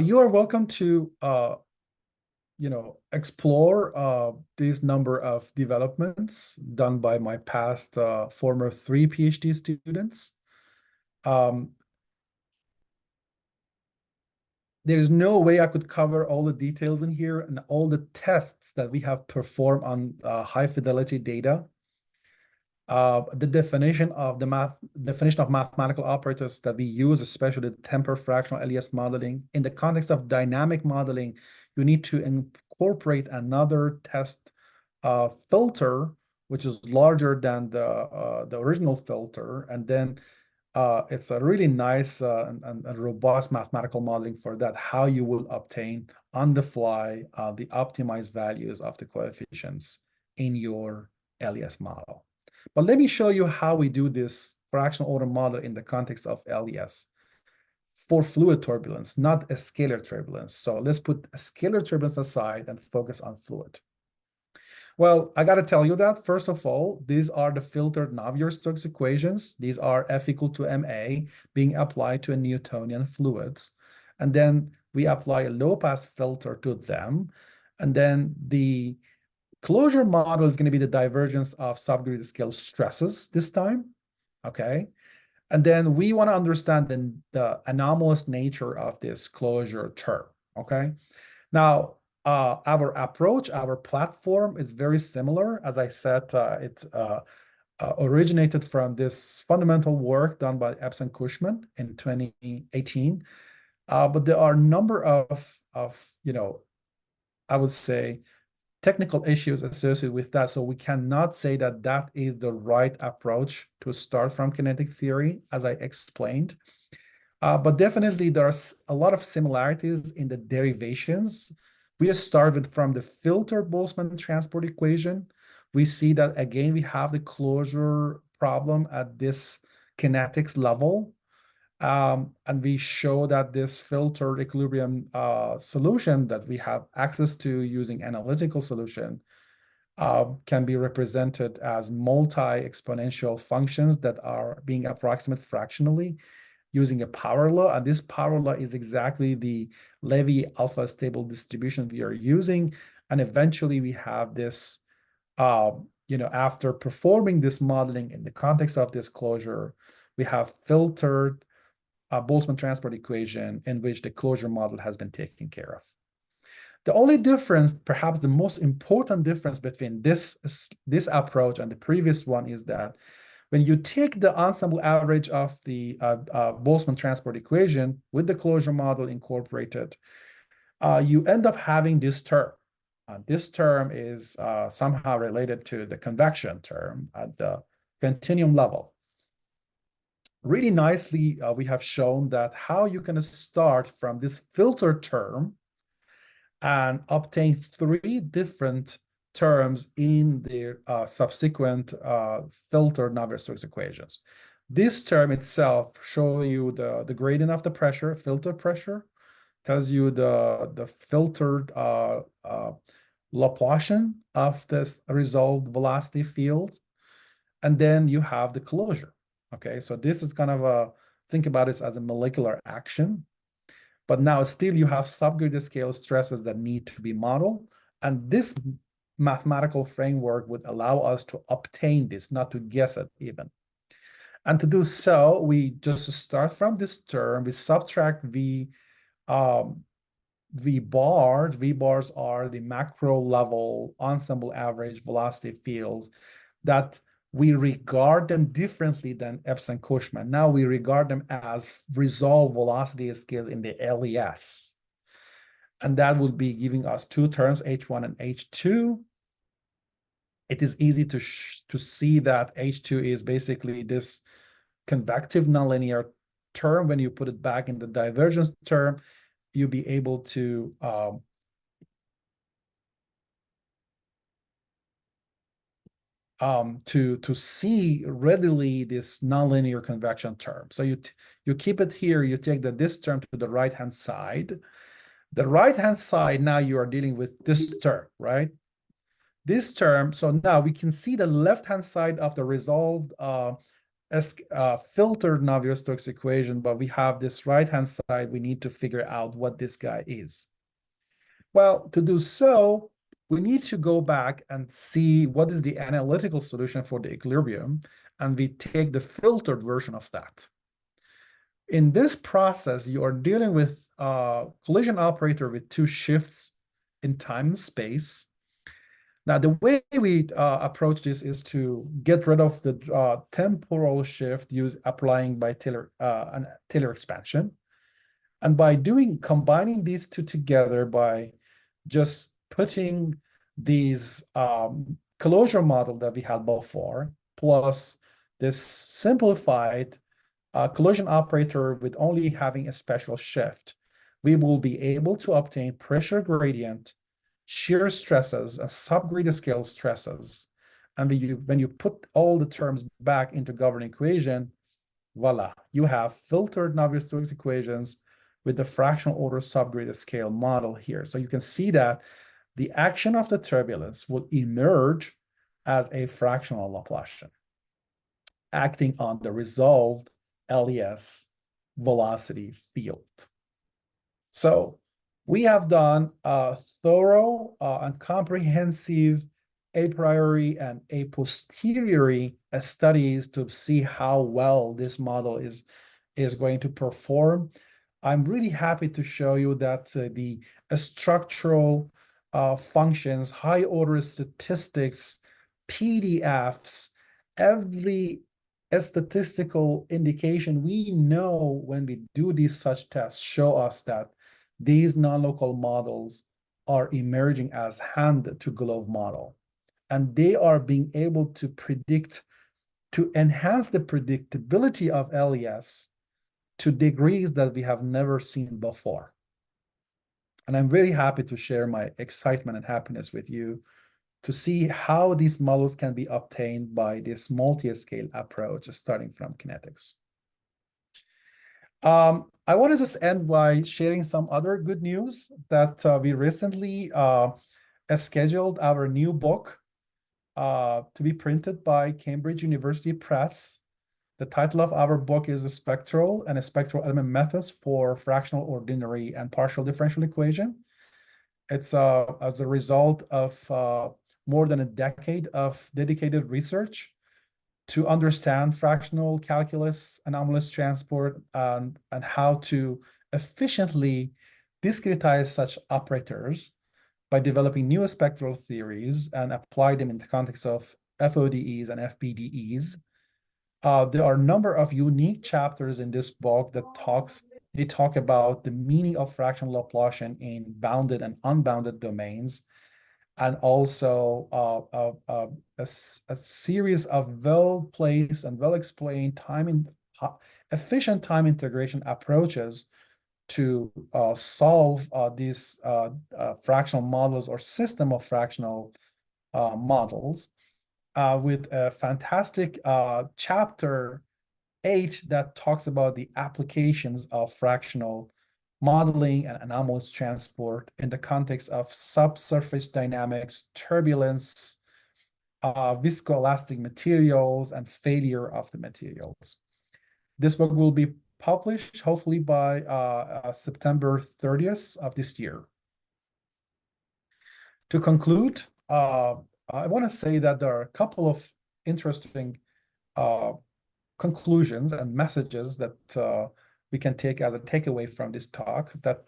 You are welcome to explore this number of developments done by my past former 3 PhD students. There's no way I could cover all the details in here and all the tests that we have performed on high fidelity data. The definition of mathematical operators that we use, especially the tempered fractional LES modeling. In the context of dynamic modeling, you need to incorporate another test filter, which is larger than the original filter, and then it's a really nice and robust mathematical modeling for that, how you will obtain on the fly the optimized values of the coefficients in your LES model. But let me show you how we do this fractional order model in the context of LES for fluid turbulence, not a scalar turbulence. So let's put a scalar turbulence aside and focus on fluid. Well, I got to tell you that, first of all, these are the filtered Navier-Stokes equations. These are F equal to ma being applied to a Newtonian fluids. And then we apply a low-pass filter to them. And then the closure model is going to be the divergence of subgrid scale stresses this time, okay? And then we want to understand the anomalous nature of this closure term, okay? Now, our approach, our platform is very similar. As I said, it originated from this fundamental work done by Epps and Cushman in 2018. But there are a number of I would say, technical issues associated with that. So we cannot say that that is the right approach to start from kinetic theory, as I explained. But definitely there's a lot of similarities in the derivations. We started from the filtered Boltzmann transport equation. We see that, again, we have the closure problem at this kinetics level. And we show that this filtered equilibrium solution that we have access to using analytical solution can be represented as multi-exponential functions that are being approximated fractionally using a power law. And this power law is exactly the Levy alpha stable distribution we are using. And eventually we have this, after performing this modeling in the context of this closure, we have filtered a Boltzmann transport equation in which the closure model has been taken care of. The only difference, perhaps the most important difference between this approach and the previous one, is that when you take the ensemble average of the Boltzmann transport equation with the closure model incorporated, you end up having this term. This term is somehow related to the convection term at the continuum level. Really nicely, we have shown that how you can start from this filter term and obtain three different terms in the subsequent filtered Navier-Stokes equations. This term itself shows you the gradient of the pressure, filtered pressure, tells you the filtered Laplacian of this resolved velocity field, and then you have the closure. Okay, so this is kind of think about it as a molecular action. But now still you have subgrid scale stresses that need to be modeled. And this mathematical framework would allow us to obtain this, not to guess it even. And to do so, we just start from this term, we subtract V bars. V bars are the macro level ensemble average velocity fields that we regard them differently than Epstein-Koshman. Now we regard them as resolved velocity scales in the LES. And that will be giving us two terms, H1 and H2. It is easy to see that H2 is basically this convective nonlinear term. When you put it back in the divergence term, you'll be able to see readily this nonlinear convection term. So you keep it here, you take this term to the right-hand side. The right-hand side, now you are dealing with this term, right? This term, so now we can see the left-hand side of the resolved filtered Navier-Stokes equation, but we have this right-hand side, we need to figure out what this guy is. Well, to do so, we need to go back and see what is the analytical solution for the equilibrium, and we take the filtered version of that. In this process, you are dealing with a collision operator with two shifts in time and space. Now, the way we approach this is to get rid of the temporal shift applying by Taylor expansion. And by combining these two together by just putting these closure model that we had before, plus this simplified collision operator with only having a special shift, we will be able to obtain pressure gradient, shear stresses, and subgrid scale stresses. And when you put all the terms back into governing equation, voila, you have filtered Navier-Stokes equations with the fractional order subgrid scale model here. So you can see that the action of the turbulence will emerge as a fractional Laplacian, acting on the resolved LES velocity field. So we have done a thorough and comprehensive a priori and a posteriori studies to see how well this model is going to perform. I'm really happy to show you that the structural functions, high order statistics, PDFs, every statistical indication we know when we do these such tests show us that these non-local models are emerging as hand-to-glove model. And they are being able to predict, to enhance the predictability of LES to degrees that we have never seen before. And I'm very happy to share my excitement and happiness with you to see how these models can be obtained by this multi-scale approach starting from kinetics. I want to just end by sharing some other good news that we recently scheduled our new book to be printed by Cambridge University Press. The title of our book is Spectral and Spectral Element Methods for Fractional, Ordinary, and Partial Differential Equation. It's as a result of more than a decade of dedicated research to understand fractional calculus, anomalous transport, and how to efficiently discretize such operators by developing new spectral theories and apply them in the context of FODEs and FPDEs. There are a number of unique chapters in this book that talk about the meaning of fractional Laplacian in bounded and unbounded domains, and also a series of well-placed and well-explained efficient time integration approaches to solve these fractional models or system of fractional models, with a fantastic chapter 8 that talks about the applications of fractional modeling and anomalous transport in the context of subsurface dynamics, turbulence, viscoelastic materials, and failure of the materials. This book will be published hopefully by September 30th of this year. To conclude, I want to say that there are a couple of interesting conclusions and messages that we can take as a takeaway from this talk, that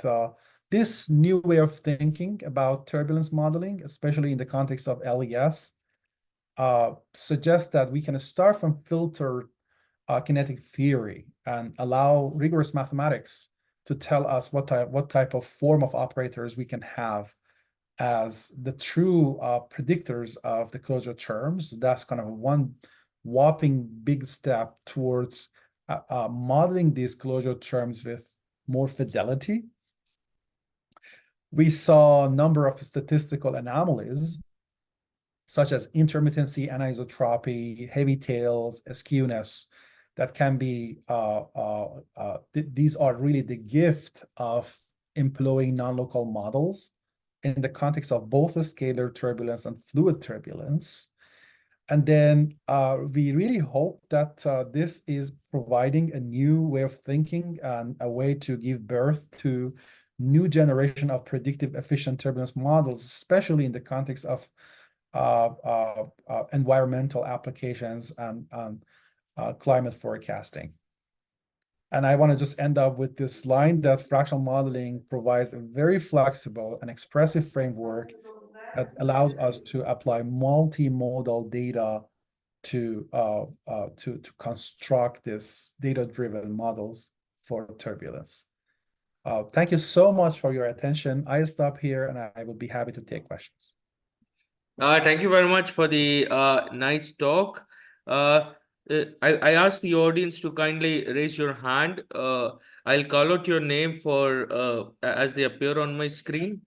this new way of thinking about turbulence modeling, especially in the context of LES, suggests that we can start from filtered kinetic theory and allow rigorous mathematics to tell us what type of form of operators we can have as the true predictors of the closure terms. That's kind of one whopping big step towards modeling these closure terms with more fidelity. We saw a number of statistical anomalies, such as intermittency, anisotropy, heavy tails, skewness, that can be, these are really the gift of employing non-local models in the context of both the scalar turbulence and fluid turbulence. And then we really hope that this is providing a new way of thinking and a way to give birth to new generation of predictive efficient turbulence models, especially in the context of environmental applications and climate forecasting. And I want to just end up with this line that fractional modeling provides a very flexible and expressive framework that allows us to apply multimodal data to construct this data-driven models for turbulence. Thank you so much for your attention. I stop here and I would be happy to take questions. Thank you very much for the nice talk. I ask the audience to kindly raise your hand. I'll call out your name for as they appear on my screen.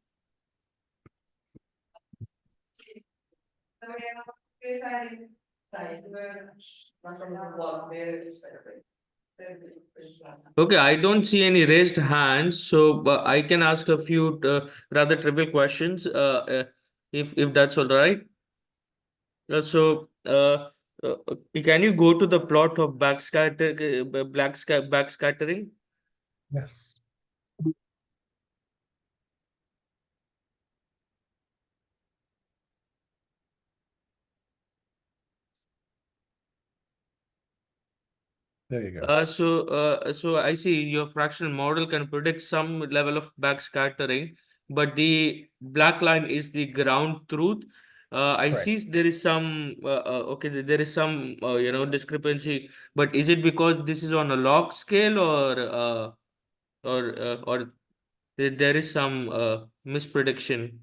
Okay, I don't see any raised hands, so I can ask a few rather trivial questions, if that's all right. Can you go to the plot of backscattering? Yes. There you go. So I see your fractional model can predict some level of backscattering, but the black line is the ground truth. I Correct. see there is some okay, there is some discrepancy, but is it because this is on a log scale, or there is some misprediction?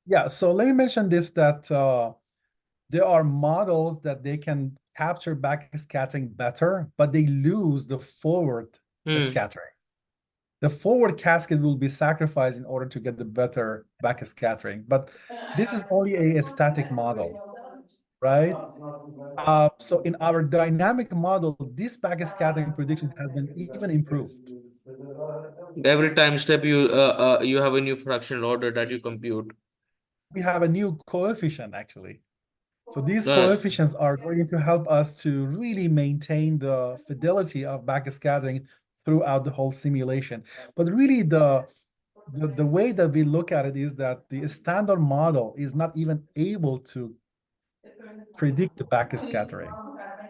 Yeah, so let me mention this, that there are models that they can capture backscattering better, but they lose the forward scattering. The forward cascade will be sacrificed in order to get the better backscattering. But this is only a static model, right? So in our dynamic model, this backscattering prediction has been even improved. Every time step you have a new fractional order that you compute. We have a new coefficient, actually. So these Uh, coefficients are going to help us to really maintain the fidelity of backscattering throughout the whole simulation. But really the way that we look at it is that the standard model is not even able to predict the backscattering.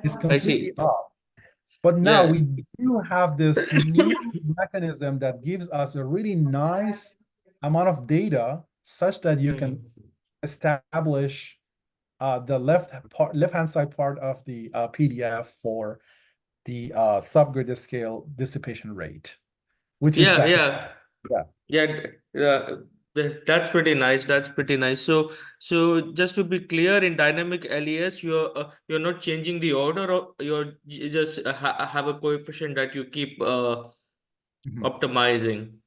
It's I completely see. off. But now Yeah. we do have this new mechanism that gives us a really nice amount of data such that you can Hmm. establish the left-hand side part of the PDF for the subgrid scale dissipation rate, which is Yeah, back. yeah. Yeah. Yeah, that's pretty nice. That's pretty nice. So just to be clear, in dynamic LES, you're not changing the order, or you just have a coefficient that you keep Mhm. optimizing.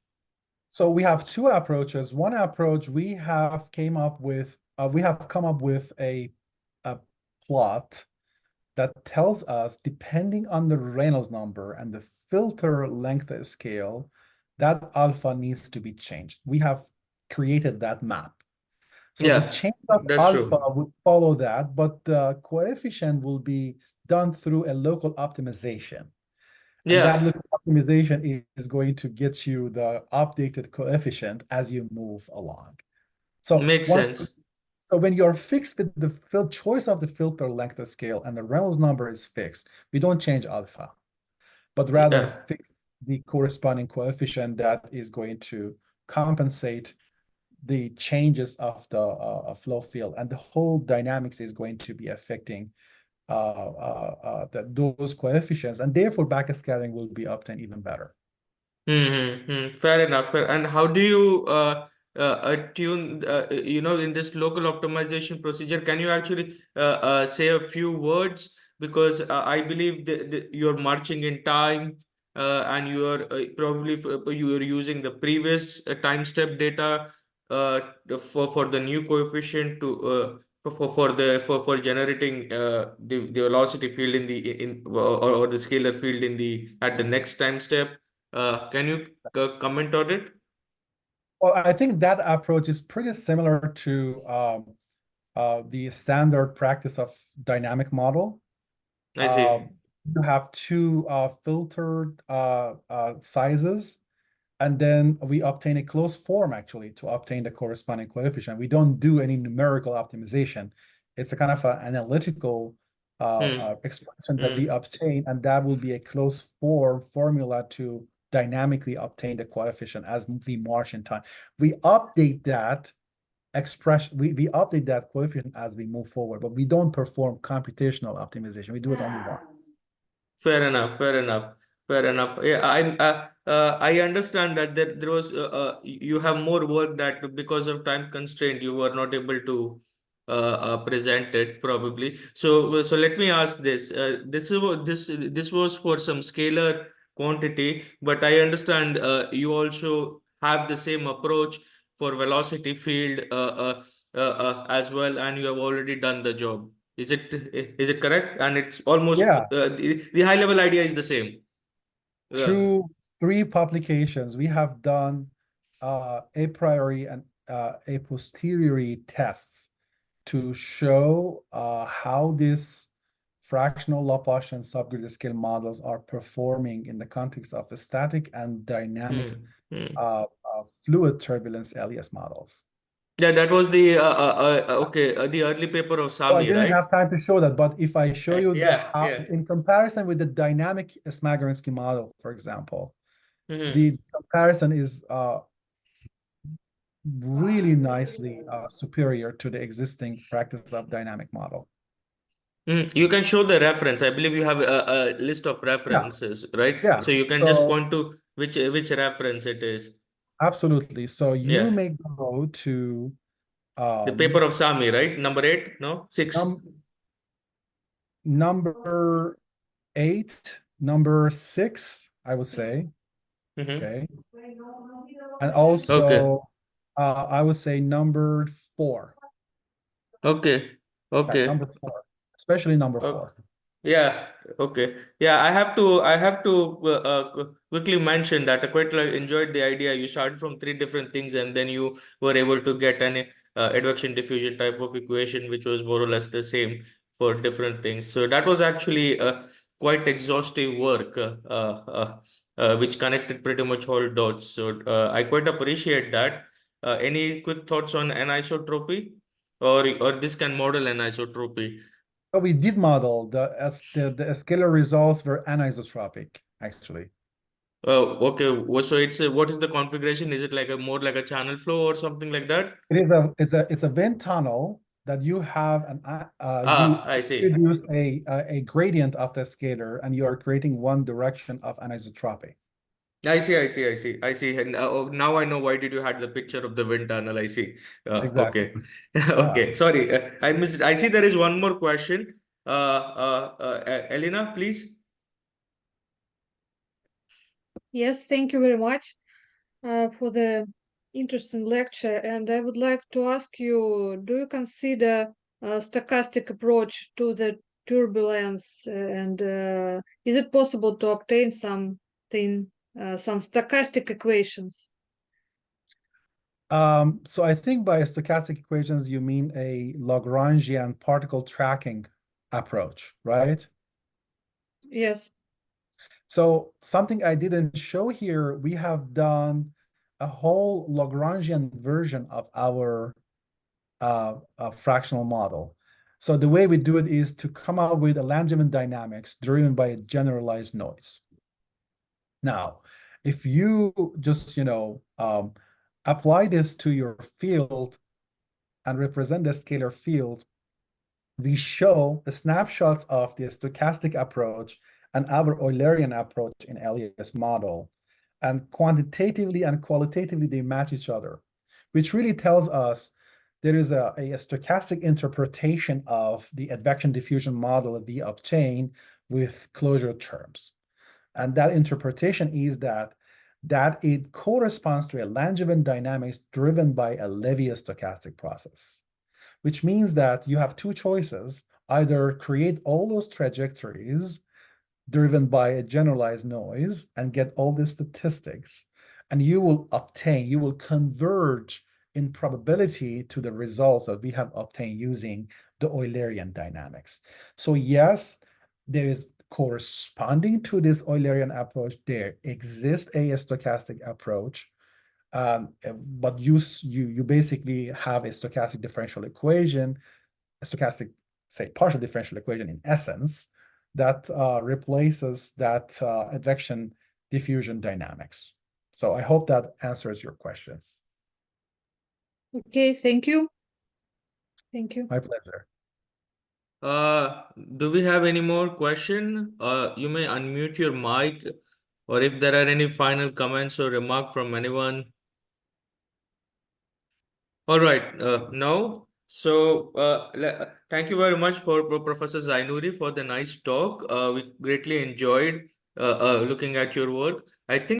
So we have two approaches. One approach we have come up with a plot that tells us, depending on the Reynolds number and the filter length scale, that alpha needs to be changed. We have created that map. So the Yeah, change of that's alpha true. would follow that, but the coefficient will be done through a local optimization. And that Yeah, local optimization is going to get you the updated coefficient as you move along. So makes sense. when you're fixed with the choice of the filter length scale and the Reynolds number is fixed, we don't change alpha, but rather Yeah. fix the corresponding coefficient that is going to compensate the changes of the flow field, and the whole dynamics is going to be affecting those coefficients, and therefore backscattering will be obtained even better. Mm-hmm. Fair enough. And how do you tune, in this local optimization procedure, can you actually say a few words? Because I believe you're marching in time, and you are you are using the previous time step data for the new coefficient to for generating the velocity field in the in or the scalar field in the at the next time step. Can you comment on it? Well, I think that approach is pretty similar to the standard practice of dynamic model. I Uh, see. you have two filtered sizes, and then we obtain a closed form actually to obtain the corresponding coefficient. We don't do any numerical optimization. It's a kind of an analytical Hmm. expression that we Hmm. obtain, and that will be a closed form formula to dynamically obtain the coefficient as we march in time. We update that we update that coefficient as we move forward, but we don't perform computational optimization. We do it only once. Fair enough. Fair enough. Fair enough. Yeah, I understand that there was you have more work that because of time constraint you were not able to present it probably. So let me ask this. This was for some scalar quantity, but I understand you also have the same approach for velocity field as well, and you have already done the job. Is it correct? And it's almost Yeah, the high level idea is the same. Yeah. through three publications, we have done a priori and a posteriori tests to show how these fractional Laplacian subgrid scale models are performing in the context of the static and dynamic Hmm. Hmm. fluid turbulence LES models. Yeah, that was the okay, the early paper of So I Sami, didn't right? have time to show that, but if I show you the Yeah, how yeah. in comparison with the dynamic Smagorinsky model, for example, Hmm. the comparison is really nicely superior to the existing practice of dynamic model. You can show the reference. I believe you have a list of Yeah, references, right? yeah. So you can just So point to which reference it is. absolutely. So you Yeah, may go to the paper um, of Sami, right? Number eight, no, six. num number 8, number 6, I would say. Mm-hmm. Okay. And Okay, also, I would say number 4. okay, Yeah, okay. number 4, especially number Okay. 4. Yeah, okay. Yeah, I have to quickly mention that I quite enjoyed the idea. You started from three different things and then you were able to get advection diffusion type of equation, which was more or less the same for different things. So that was actually quite exhaustive work, which connected pretty much all dots. So I quite appreciate that. Any quick thoughts on anisotropy, or this can model anisotropy? So we did model the scalar results were anisotropic, actually. Okay. So it's what is the configuration? Is it like a more like a channel flow or something like that? It's a wind tunnel that you have you I see. introduce a gradient of the scalar and you are creating one direction of anisotropy. I see. I see. I see. I see. And now I know why did you had the picture of the wind tunnel. I see. Exactly. Okay. Okay. Sorry, I missed. I see there is one more question. Elena, please. Yes, thank you very much for the interesting lecture. And I would like to ask you, do you consider a stochastic approach to the turbulence? And is it possible to obtain some stochastic equations? So I think by stochastic equations, you mean a Lagrangian particle tracking approach, right? Yes. So something I didn't show here, we have done a whole Lagrangian version of our fractional model. So the way we do it is to come up with a Langevin dynamics driven by a generalized noise. Now, if you just, apply this to your field and represent the scalar field, we show the snapshots of the stochastic approach and our Eulerian approach in LES model. And quantitatively and qualitatively, they match each other, which really tells us there is a stochastic interpretation of the advection diffusion model that we obtain with closure terms. And that interpretation is that it corresponds to a Langevin dynamics driven by a Levius stochastic process, which means that you have two choices: either create all those trajectories driven by a generalized noise and get all the statistics, and you will converge in probability to the results that we have obtained using the Eulerian dynamics. So yes, there is corresponding to this Eulerian approach, there exists a stochastic approach, but you basically have a stochastic differential equation, a stochastic, say, partial differential equation in essence, that replaces that advection diffusion dynamics. So I hope that answers your question. Okay, thank you. Thank you. My pleasure. Do we have any more question? You may unmute your mic, or if there are any final comments or remark from anyone. All right, no. So thank you very much for Professor Zayernouri for the nice talk. We greatly enjoyed looking at your work. I think